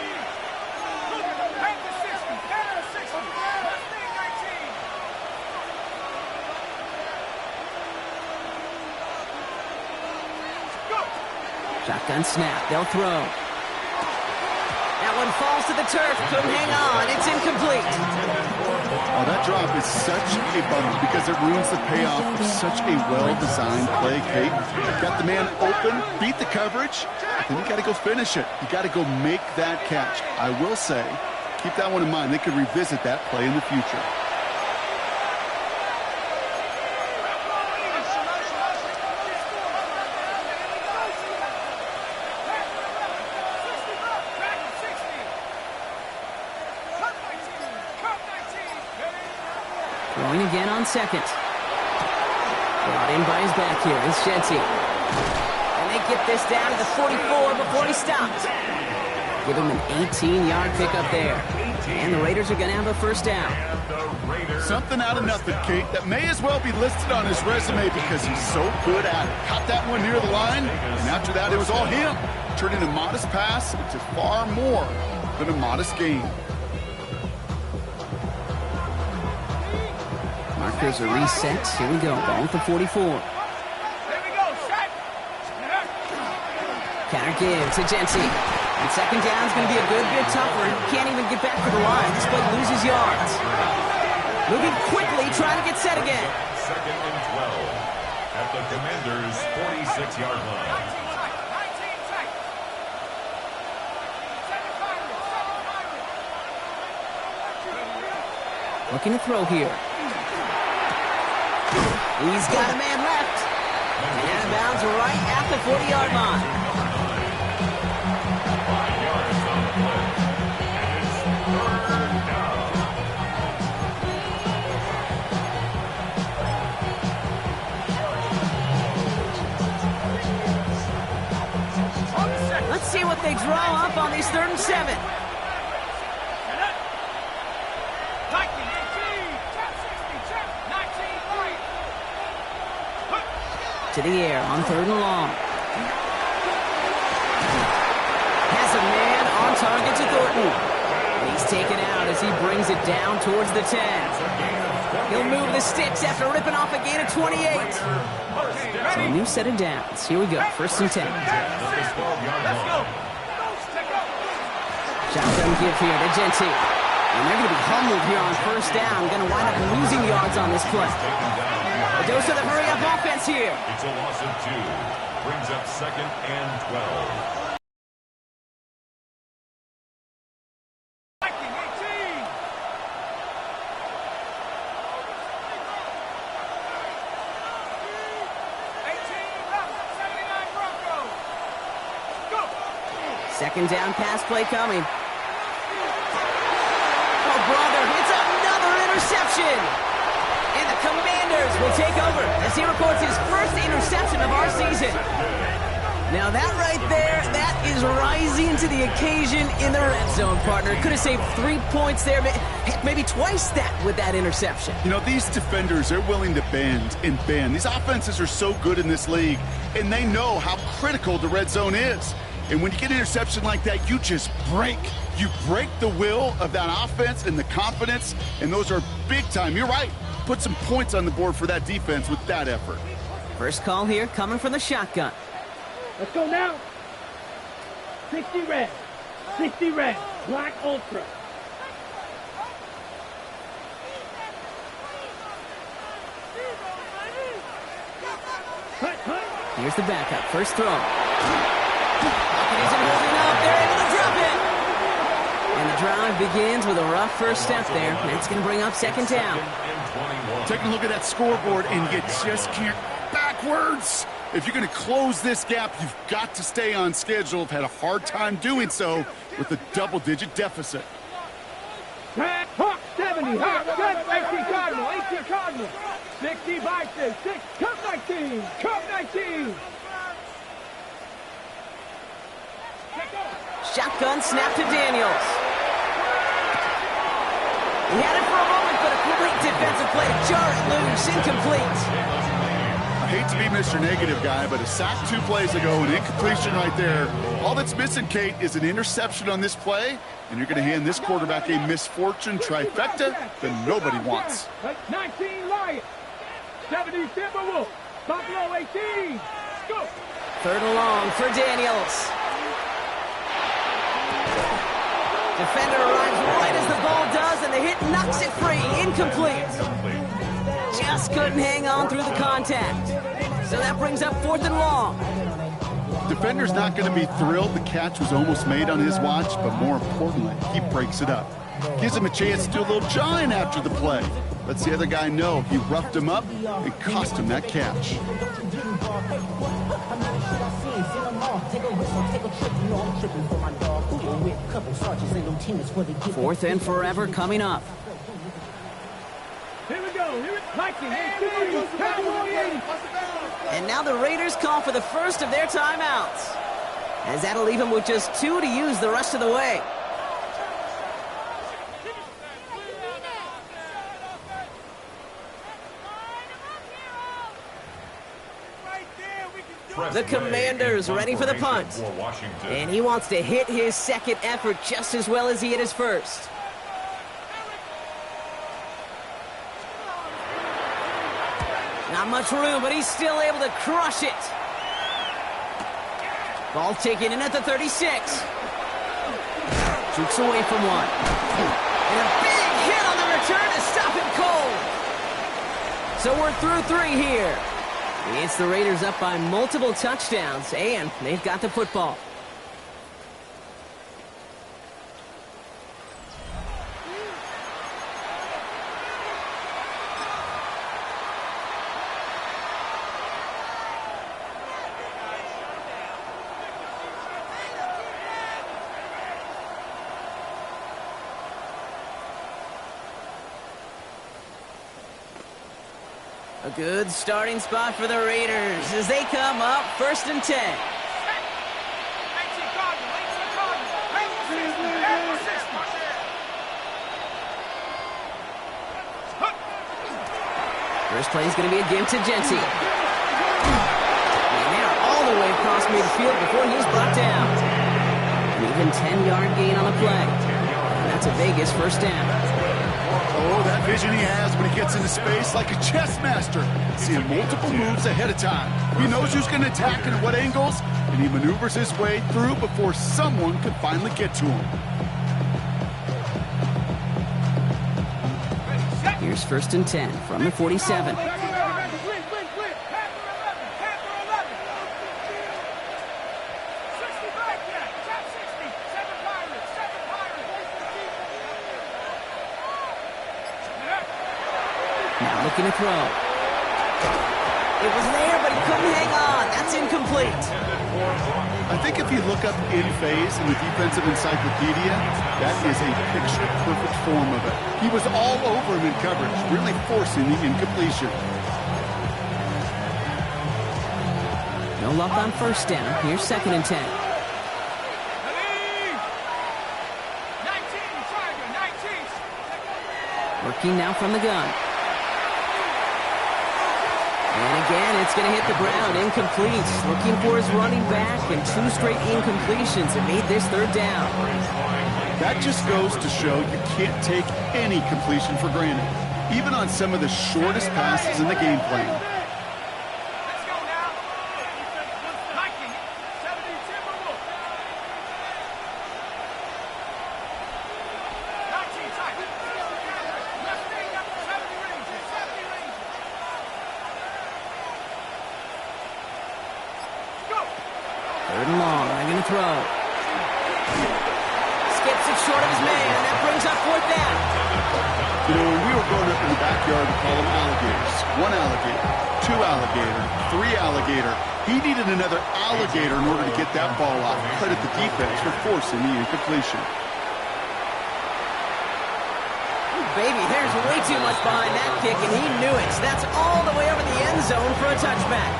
Shotgun snap. They'll throw. That one falls to the turf. Couldn't hang on. It's incomplete. Oh, that drop is such a bummer because it ruins the payoff of such a well-designed play, Kate. Got the man open, beat the coverage, then you got to go finish it. You got to go make that catch. I will say, keep that one in mind. They could revisit that play in the future. Throwing again on 2nd. Brought in by his back here. It's Shenty. And they get this down to the 44 before he stops. Give him an 18-yard pickup there. And the Raiders are going to have a 1st down. Something out of nothing, Kate, that may as well be listed on his resume because he's so good at it. Caught that one near the line, and after that, it was all him. Turning a modest pass into far more than a modest gain. Markers are reset. Here we go. Ball with the 44. There we go, set. Counter give to Jency. And second down's going to be a good bit tougher. He can't even get back to the line. This play loses yards. Moving quickly, trying to get set again. Second and 12 at the Commanders' 46-yard line. Looking to throw here. He's got a man left. And out of bounds right at the 40-yard line. 5 yards on the play. And it's third down. Let's see what they draw up on these 3rd and 7. To the air on 3rd and long. Has a man on target to Thornton. He's taken out as he brings it down towards the 10. He'll move the sticks after ripping off a gain of 28. So a new set of downs. Here we go, 1st and 10. Shotgun give here to Genty. And they're going to be humbled here on 1st down. Going to wind up losing yards on this play. A dose of the hurry-up offense here. It's a loss of 2. Brings up 2nd and 12. Second down pass play coming. Oh, brother, it's another interception. And the Commanders will take over as he records his first interception of our season. Now that right there, that is rising to the occasion in the red zone, partner. Could have saved 3 points there, maybe twice that with that interception. You know, these defenders, they're willing to bend and bend. These offenses are so good in this league, and they know how critical the red zone is. And when you get an interception like that, you just break. You break the will of that offense and the confidence, and those are big time. You're right. Put some points on the board for that defense with that effort. First call here coming from the shotgun. Let's go now. 60 red. 60 red. Black Ultra. Cut, cut. Here's the backup. First throw. Pocket isn't holding up. They're able to drop it. And the drive begins with a rough first step there. That's going to bring up 2nd down. Take a look at that scoreboard, and you just can't backwards. If you're going to close this gap, you've got to stay on schedule. I've had a hard time doing so with a double-digit deficit. Hawk 70. Hawk 18 Cardinal. 18 Cardinal. 60 Bison. 6. Cup 19. Cup 19. Shotgun snap to Daniels. He had it for a moment, but a complete defensive play to jar it loose. Incomplete. I hate to be Mr. Negative guy, but a sack 2 plays ago, an incompletion right there. All that's missing, Kate, is an interception on this play, and you're going to hand this quarterback a misfortune trifecta that nobody wants. 19 Lions. 70 Timberwolves. Buffalo 18. Go. 3rd and long for Daniels. Defender arrives right as the ball does, and the hit knocks it free. Incomplete. Just couldn't hang on through the contact. So that brings up 4th and long. Defender's not going to be thrilled the catch was almost made on his watch, but more importantly, he breaks it up. Gives him a chance to do a little jawing after the play. Lets the other guy know he roughed him up and cost him that catch. Fourth and forever coming up. Here we go. And now the Raiders call for the first of their timeouts, as that'll leave them with just 2 to use the rest of the way. The Commanders ready for the punt. And he wants to hit his second effort just as well as he hit his first. Not much room, but he's still able to crush it. Ball taken in at the 36. Jukes away from one. And a big hit on the return to stop it cold. So we're through 3 here. It's the Raiders up by multiple touchdowns, and they've got the football. A good starting spot for the Raiders as they come up 1st and 10. First play is going to be a give to Genty. And they're all the way across midfield before he's brought down. An even 10-yard gain on the play. And that's a Vegas first down. Oh, that vision he has when he gets into space like a chess master. Seeing multiple moves ahead of time. He knows who's going to attack and at what angles, and he maneuvers his way through before someone can finally get to him. Here's 1st and 10 from the 47. Now looking to throw. It was there, but he couldn't hang on. That's incomplete. I think if you look up in phase in the defensive encyclopedia, that is a picture-perfect form of it. He was all over him in coverage, really forcing the incompletion. No luck on 1st down. Here's 2nd and 10. Working now from the gun. And again, it's going to hit the ground, incomplete. Looking for his running back, and 2 straight incompletions that made this 3rd down. That just goes to show you can't take any completion for granted, even on some of the shortest passes in the game plan. Throw. Skips it short of his man, and that brings up 4th down. You know, when we were growing up in the backyard, we call them alligators. 1 alligator, 2 alligator, 3 alligator. He needed another alligator in order to get that ball off. Credit the defense for forcing the incompletion. Ooh, baby, there's way too much behind that kick, and he knew it. That's all the way over the end zone for a touchback.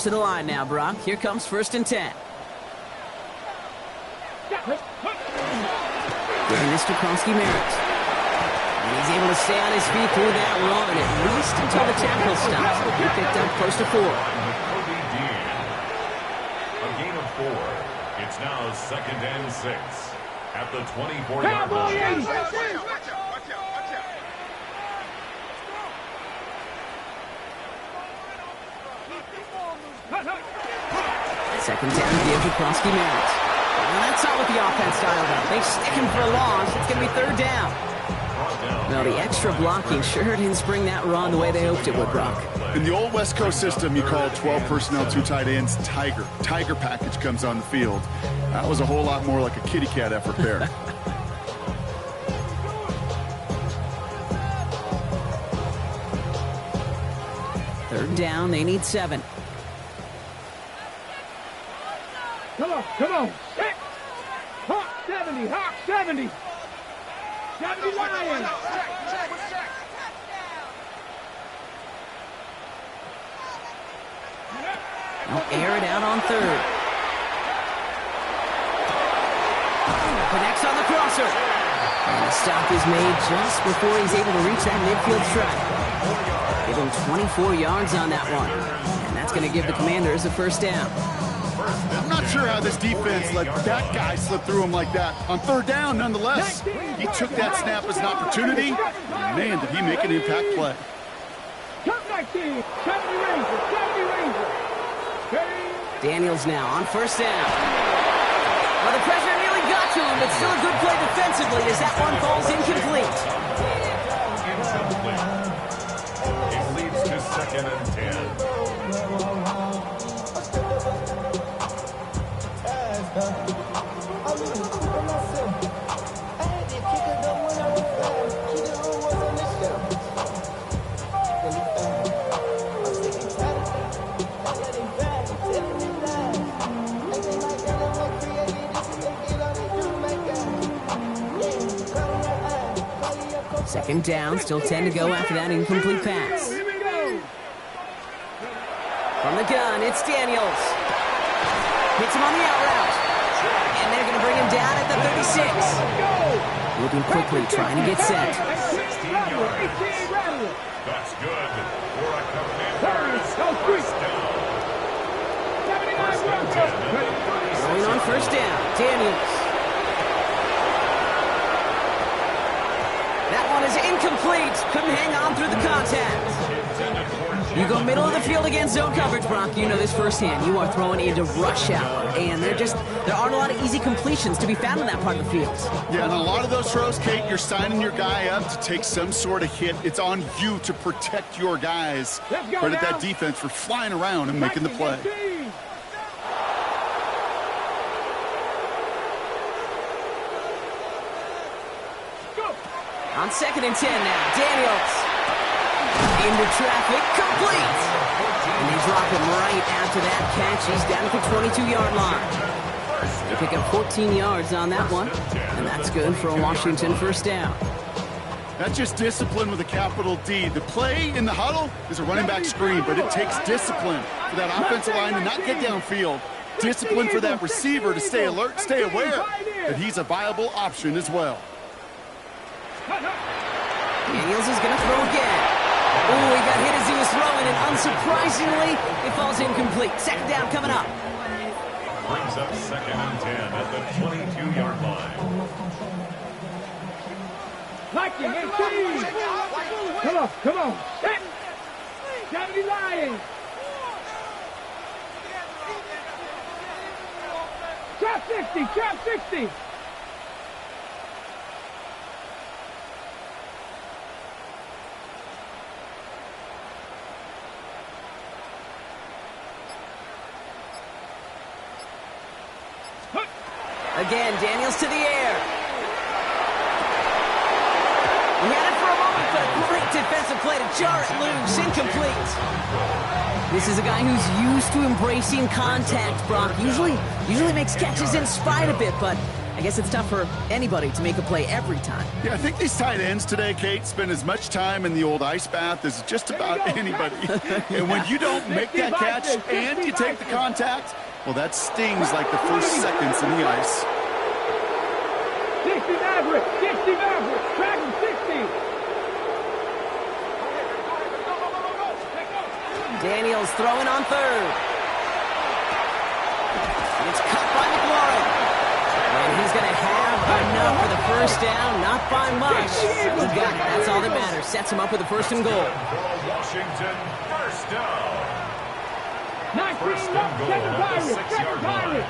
To the line now, Brock. Here comes 1st and 10. Giving this to Kronsky Merritt. And he's able to stay on his feet through that run, at least until the tackle stops. He picked up close to 4. A gain of 4. It's now 2nd and 6 at the 24-yard line. Second down give to Kronsky Merritt. Well, that's not what the offense dialed up. They stick him for a loss. It's going to be 3rd down. Well, the extra blocking sure didn't spring that run the way they hoped it would, Brock. In the old West Coast system, you call 12 personnel, 2 tight ends, Tiger. Tiger package comes on the field. That was a whole lot more like a kitty cat effort there. Third down, they need 7. Come on, come on. Hawk 70, Hawk 70. 70 Lions. They'll air it out on 3rd. Connects on the crosser. And the stop is made just before he's able to reach that midfield strike. Give him 24 yards on that one. And that's going to give the Commanders a 1st down. I'm not sure how this defense let that guy slip through him like that. On third down, nonetheless, he took that snap as an opportunity. And man, did he make an impact play. Daniels now on first down. Well, the pressure nearly got to him, but still a good play defensively as that one falls incomplete. It leads to 2nd and 10. Second down, still 10 to go after that incomplete pass. From the gun, it's Daniels. Hits him on the out route. And they're going to bring him down at the 36. Moving quickly, trying to get set. 16 yards. That's good for a Commanders first down. Going on first down, Daniels. That one is incomplete. Couldn't hang on through the contact. You go middle of the field against zone coverage, Brock. You know this firsthand. You are throwing into rush hour, and there aren't a lot of easy completions to be found in that part of the field. Yeah, and a lot of those throws, Kate, you're signing your guy up to take some sort of hit. It's on you to protect your guys. Credit that defense for flying around and making the play. On 2nd and 10 now, Daniels. Into traffic, complete. And they drop him right after that catch. He's down at the 22-yard line. They pick up 14 yards on that one, and that's good for a Washington first down. That's just discipline with a capital D. The play in the huddle is a running back screen, but it takes discipline for that offensive line to not get downfield. Discipline for that receiver to stay alert, stay aware that he's a viable option as well. Daniels is going to throw again. Oh, he got hit as he was throwing, and unsurprisingly, it falls incomplete. Second down coming up. Brings up 2nd and 10 at the 22-yard line. Come on. Set. 70 Lions. Trap 60. Again, Daniels to the air. He had it for a moment, but a great defensive play to jar it loose. Incomplete. This is a guy who's used to embracing contact, Brock. Usually makes catches in spite of it, but I guess it's tough for anybody to make a play every time. Yeah, I think these tight ends today, Kate, spend as much time in the old ice bath as just about anybody. And when you don't make that catch and you take the contact, well, that stings like the first seconds in the ice. 60 Maverick, track him 60. Daniels throwing on third. And it's caught by McLaurin. And he's going to have enough for the first down, not by much. He got it. That's all that matters. Sets him up with a first and goal. Washington first down. 19 First and goal at the 6-yard line.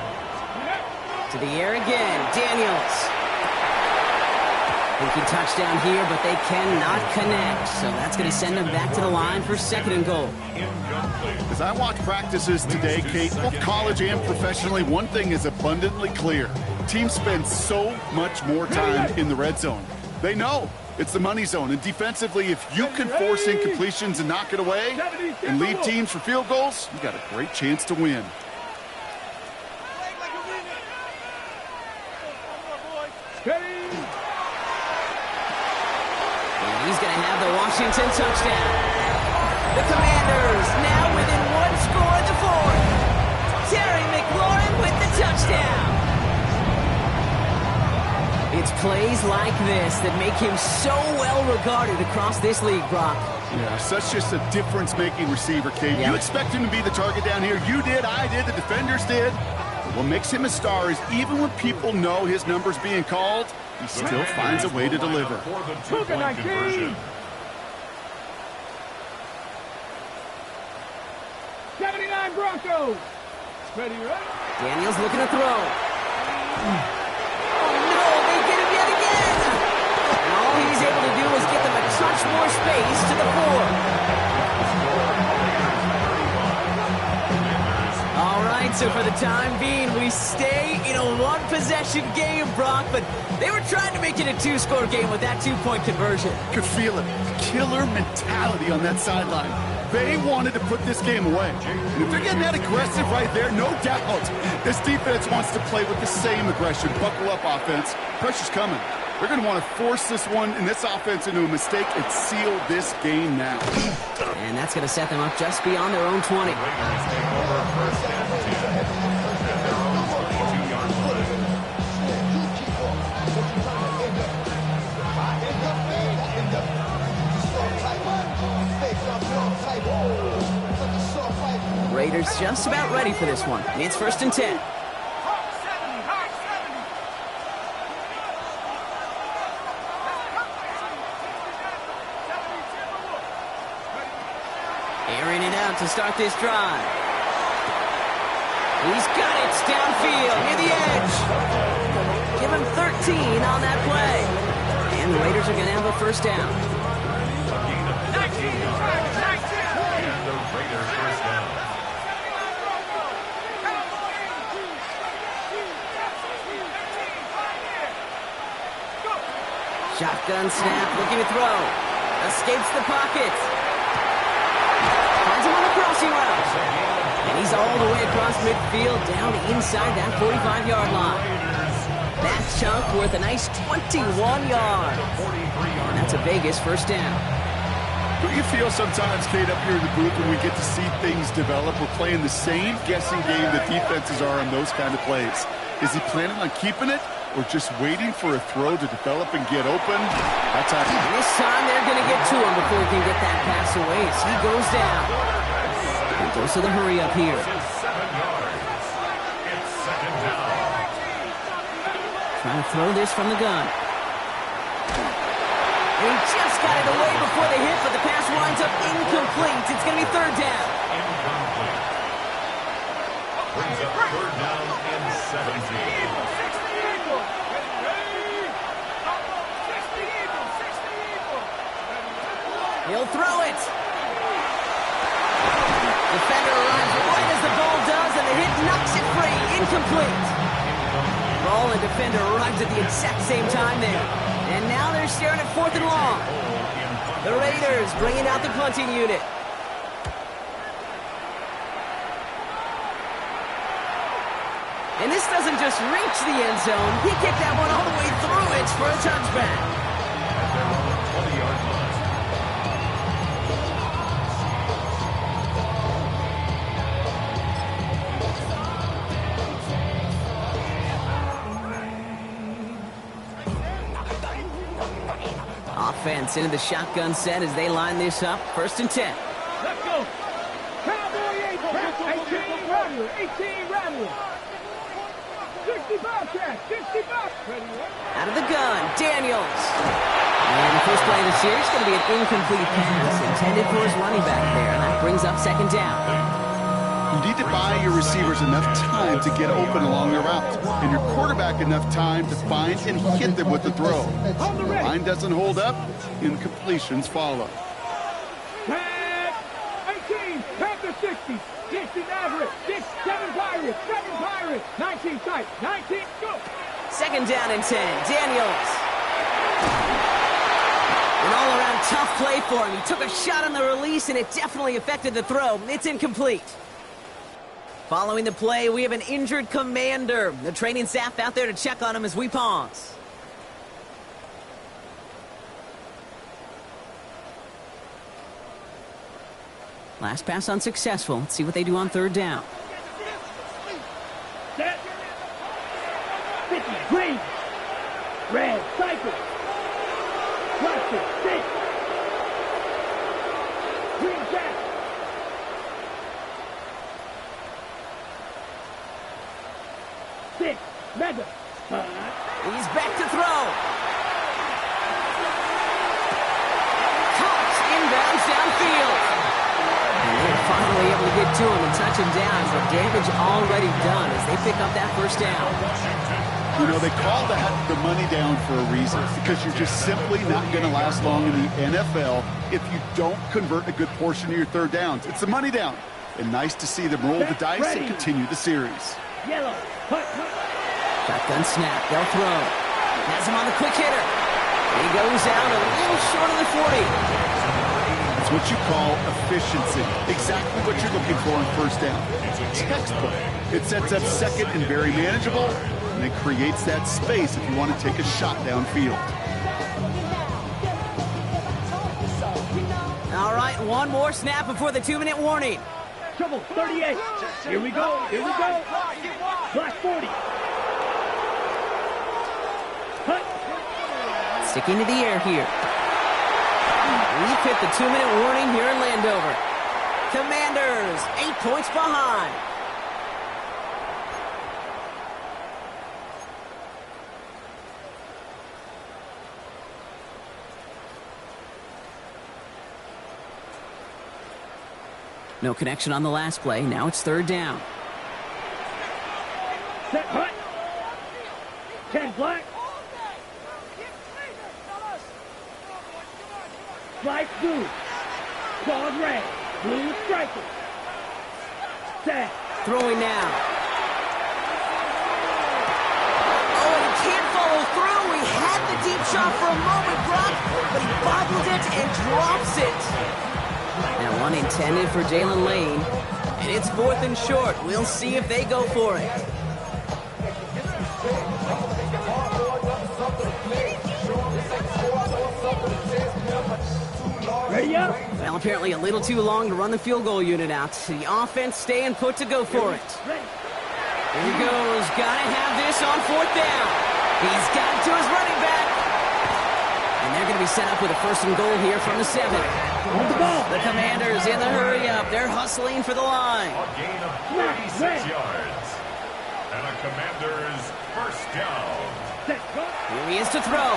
To the air again, Daniels. Thinking touchdown here, but they cannot connect. So that's going to send them back to the line for 2nd and goal. As I watch practices today, Kate, both college and professionally, one thing is abundantly clear. Teams spend so much more time in the red zone. They know it's the money zone. And defensively, if you can force incompletions and knock it away and lead teams for field goals, you got a great chance to win. And he's going to have the Washington touchdown. The Commanders now within one score of the fourth. Terry McLaurin with the touchdown. It's plays like this that make him so well regarded across this league, Brock. Yeah, such just a difference-making receiver, Kate. Yeah. You expect him to be the target down here. You did, I did, the defenders did. What makes him a star is even when people know his number's being called, he still finds a way to deliver. For the two-point conversion. 79 Broncos. Ready, right? Daniels looking to throw. Oh, no, they get him yet again. And all he's able to do is get them a touch more space to the 4. All right, so for the time being, we stay in a one-possession game, Brock, but they were trying to make it a two-score game with that two-point conversion. Could feel it. Killer mentality on that sideline. They wanted to put this game away. And if they're getting that aggressive right there, no doubt, this defense wants to play with the same aggression. Buckle up, offense. Pressure's coming. They're going to want to force this one and this offense into a mistake and seal this game now. And that's going to set them up just beyond their own 20. Raiders just about ready for this one. It's 1st and 10. Airing it out to start this drive. He's got it downfield near the edge. Give him 13 on that play. And the Raiders are going to have a first down. Shotgun snap, looking to throw. Escapes the pocket. Finds him on the crossing route. And he's all the way across midfield, down inside that 45-yard line. That chunk worth a nice 21 yards. And that's a Vegas first down. Don't you feel sometimes, Kate, up here in the booth when we get to see things develop, we're playing the same guessing game that defenses are on those kind of plays? Is he planning on keeping it or just waiting for a throw to develop and get open? That's how. And this time they're going to get to him before he can get that pass away as he goes down. And goes to the hurry up here. 7 yards. It's 2nd down. Trying to throw this from the gun. And he just got it away before the hit, but the pass winds up incomplete. It's going to be 3rd down. Incomplete. Brings up 3rd down and 17. He'll throw it. Defender arrives right as the ball does, and the hit knocks it free. Incomplete. Ball and defender arrives at the exact same time there. And now they're staring at 4th and long. The Raiders bringing out the punting unit. And this doesn't just reach the end zone. He kicked that one all the way through it for a touchback. At their own 20-yard line. Offense into the shotgun set as they line this up. 1st and 10. Let's go. Cowboy 18 Rattler. 18 Rattler. 60 Bobcat. 60 Bob. Out of the gun, Daniels. And the first play of the series is going to be an incomplete pass intended for his running back there. And that brings up 2nd down. You need to buy your receivers enough time to get open along the route, and your quarterback enough time to find and hit them with the throw. If the line doesn't hold up, incompletions follow. 18, Panther 60, 60 Maverick, 6, 7 Pirates, 7 Pirates, 19 sight, 19, go! 2nd down and 10, Daniels. An all-around tough play for him. He took a shot on the release, and it definitely affected the throw. It's incomplete. Following the play, we have an injured commander. The training staff out there to check on him as we pause. Last pass unsuccessful. Let's see what they do on 3rd down. Set. 50, green. Red, cycle. Watch it, 6. Mega. He's back to throw. Caught inbounds downfield. And they're finally able to get to him and touch him down, but damage already done as they pick up that first down. You know, they call that the money down for a reason, because you're just simply not going to last long in the NFL if you don't convert a good portion of your third downs. It's the money down. And nice to see them roll the dice and continue the series. Yellow. Shotgun snap. They'll throw. Has him on the quick hitter. He goes out a little short of the 40. It's what you call efficiency. Exactly what you're looking for on first down. Textbook. It sets up second and very manageable, and it creates that space if you want to take a shot downfield. All right, one more snap before the 2-minute warning. Trouble 38. Here we go. Here we go. Black 40. Sticking to the air here. We've hit the 2-minute warning here in Landover. Commanders, 8 points behind. No connection on the last play. Now it's third down. Set hut. 10 black. Flight blue. Claws red. Blue striker. Set. Throwing now. Oh, he can't follow through. He had the deep shot for a moment, Brock, but he bobbled it and drops it. Now one intended for Jalen Lane, and it's 4th and short. We'll see if they go for it. Ready up. Well, apparently a little too long to run the field goal unit out. The offense staying put to go for it. Here he goes. Gotta have this on 4th down. He's got it to his running back. And they're going to be set up with a 1st and goal here from the 7. On the ball. The Commanders in the hurry-up. They're hustling for the line. A gain of 36 yards. And a Commanders first down. Set. Go. Here he is to throw.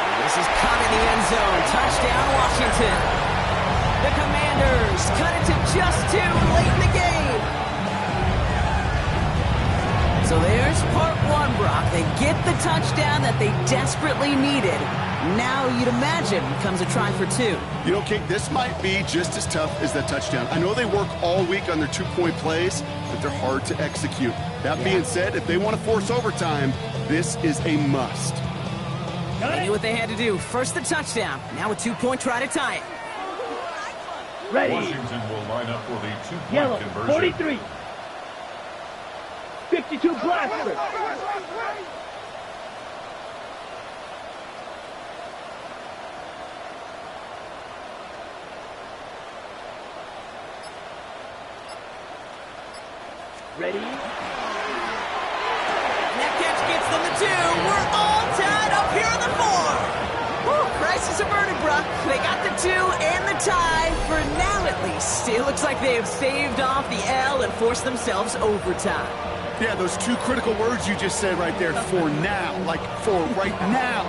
And this is caught in the end zone. Touchdown, Washington. The Commanders cut it to just 2 late in the game. So there's part 1, Brock. They get the touchdown that they desperately needed. Now you'd imagine comes a try for 2. You know, Kate, this might be just as tough as that touchdown. I know they work all week on their 2-point plays, but they're hard to execute. That being said, if they want to force overtime, this is a must. They knew what they had to do. First the touchdown. Now a 2-point try to tie it. Ready. Washington will line up for the 2-point Yellow. conversion. 43. 52 blaster. Ready? And that catch gets them the 2. We're all tied up here on the 4. Woo, crisis averted, Brock. They got the 2 and the tie for now at least. It looks like they have staved off the L and forced themselves overtime. Yeah, those 2 critical words you just said right there, for now, like for right now.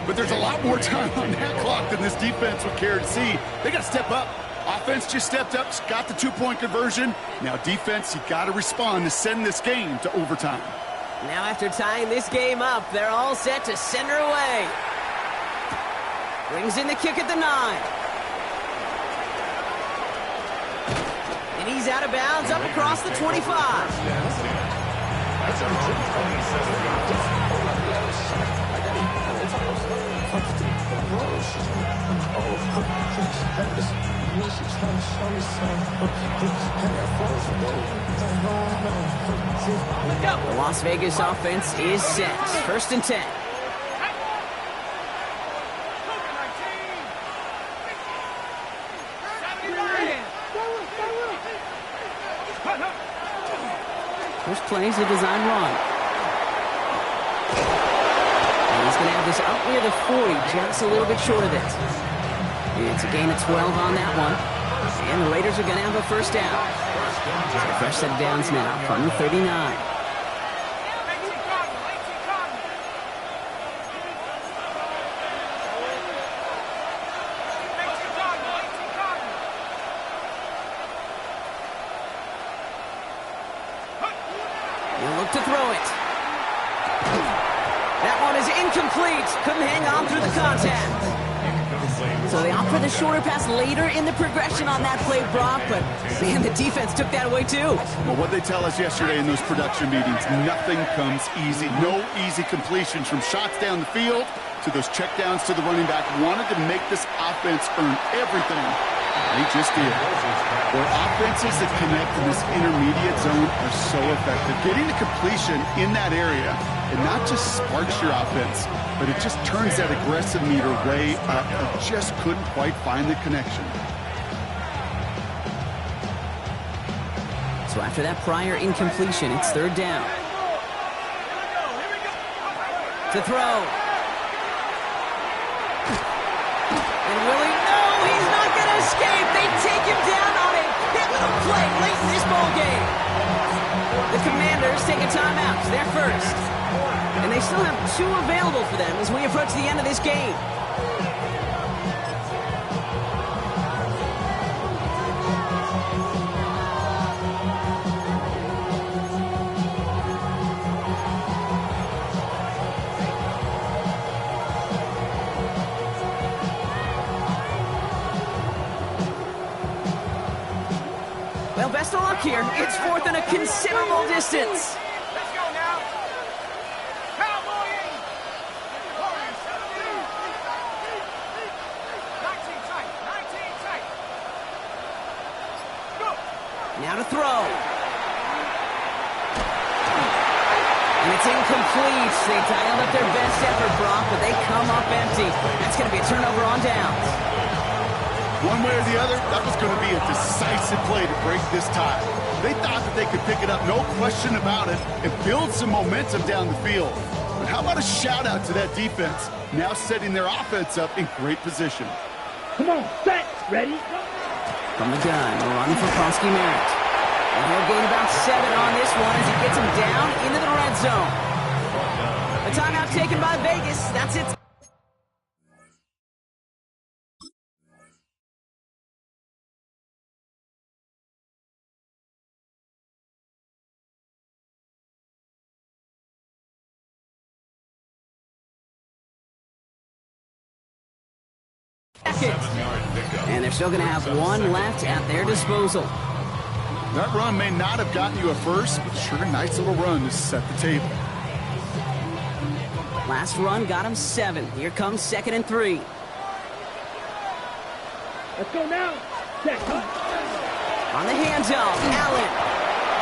But there's a lot more time on that clock than this defense would care to see. They got to step up. Offense just stepped up, got the 2-point conversion. Now defense, you got to respond to send this game to overtime. Now after tying this game up, they're all set to send her away. Brings in the kick at the 9. And he's out of bounds up across the 25. That's around 27 yards. The Las Vegas offense is set. 1st and 10. First play is a design run. And he's going to have this up near the 40, just a little bit short of it. It's a gain of 12 on that one. And the Raiders are going to have a first down. So fresh set of downs now from the 39. He'll look to throw it. That one is incomplete. Couldn't hang on through the contact. So they opt for the shorter pass later in the progression on that play, Brock, but man, the defense took that away too. Well, what they tell us yesterday in those production meetings, nothing comes easy. No easy completions from shots down the field to those checkdowns to the running back. Wanted to make this offense earn everything. They just did. Their offenses that connect in this intermediate zone are so effective. Getting the completion in that area, it not just sparks your offense, but it just turns that aggressive meter way up. They just couldn't quite find the connection. So after that prior incompletion, it's third down. To throw. And Willie, no, he's not going to escape. They take him down on a pivotal play late in this ball game. The Commanders take a timeout. They're first. And they still have 2 available for them as we approach the end of this game. Well, best of luck here. It's fourth and a considerable distance. Let's go now. Cowboys. 19 tight. Go. Now to throw. And it's incomplete. They dialed up their best effort, Brock, but they come up empty. That's going to be a turnover on downs. One way or the other, that was going to be a decisive play to break this tie. They thought that they could pick it up, no question about it, and build some momentum down the field. But how about a shout-out to that defense, now setting their offense up in great position. Come on, set, ready, go. From the gun, a run for Prosky Merritt. And he'll gain about 7 on this one as he gets him down into the red zone. A timeout taken by Vegas. That's it. And they're still going to have 1 left at their disposal. That run may not have gotten you a first, but sure, a nice little run to set the table. Last run got him 7. Here comes 2nd and 3. Let's go now. Set. On the handoff, Allen.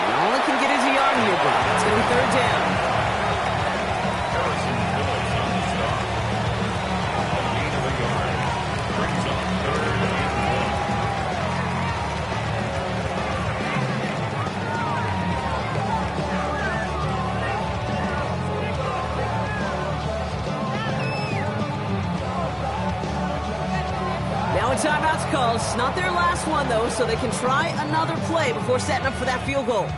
And all it can get is a yard here, but it's going to be third down. Timeout's called. It's not their last one, though, so they can try another play before setting up for that field goal.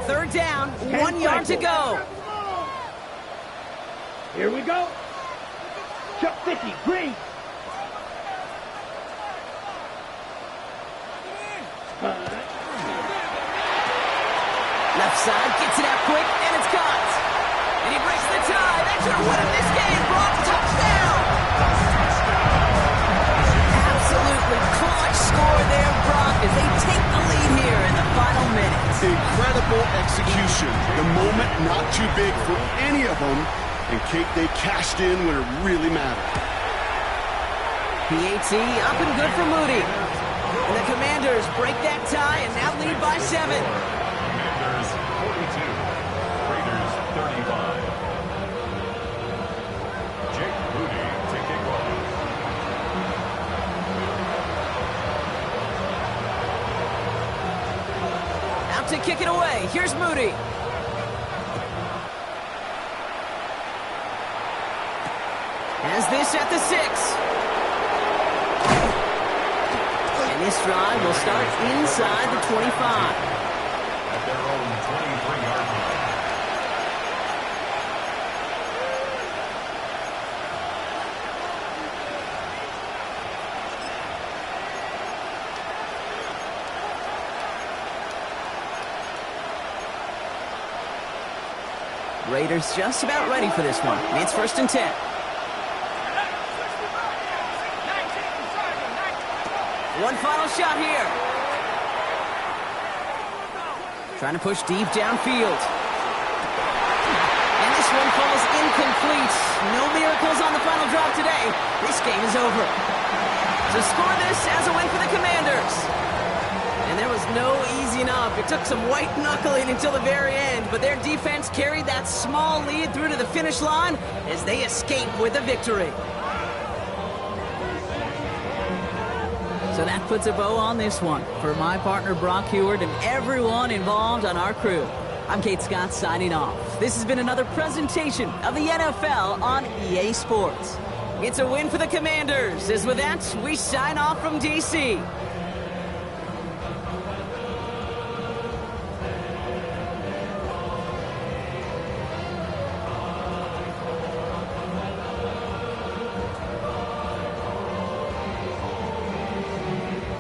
Third down, 1 yard to go. Here we go. Chuck 50, green. Left side, gets it out quick, and it's caught. And he breaks the tie. That should have won him this game. Brock, touchdown! Absolutely clutch score there, Brock, as they take the lead here in the final minutes. Incredible execution. The moment not too big for any of them. And Kate, they cashed in when it really mattered. PAT up and good for Moody. And the Commanders break that tie and now lead by 7. Commanders 42, Raiders 35. Jake Moody to kick off. Out to kick it away. Here's Moody. Has this at the 6. This drive will start inside the 25. At their own 23-yard line. Raiders just about ready for this one. It's 1st and 10. One final shot here. Trying to push deep downfield. And this one falls incomplete. No miracles on the final drive today. This game is over. To score this as a win for the Commanders. And there was no easing up. It took some white knuckling until the very end, but their defense carried that small lead through to the finish line as they escape with a victory. So that puts a bow on this one. For my partner Brock Heward and everyone involved on our crew, I'm Kate Scott signing off. This has been another presentation of the NFL on EA Sports. It's a win for the Commanders, as with that, we sign off from D.C.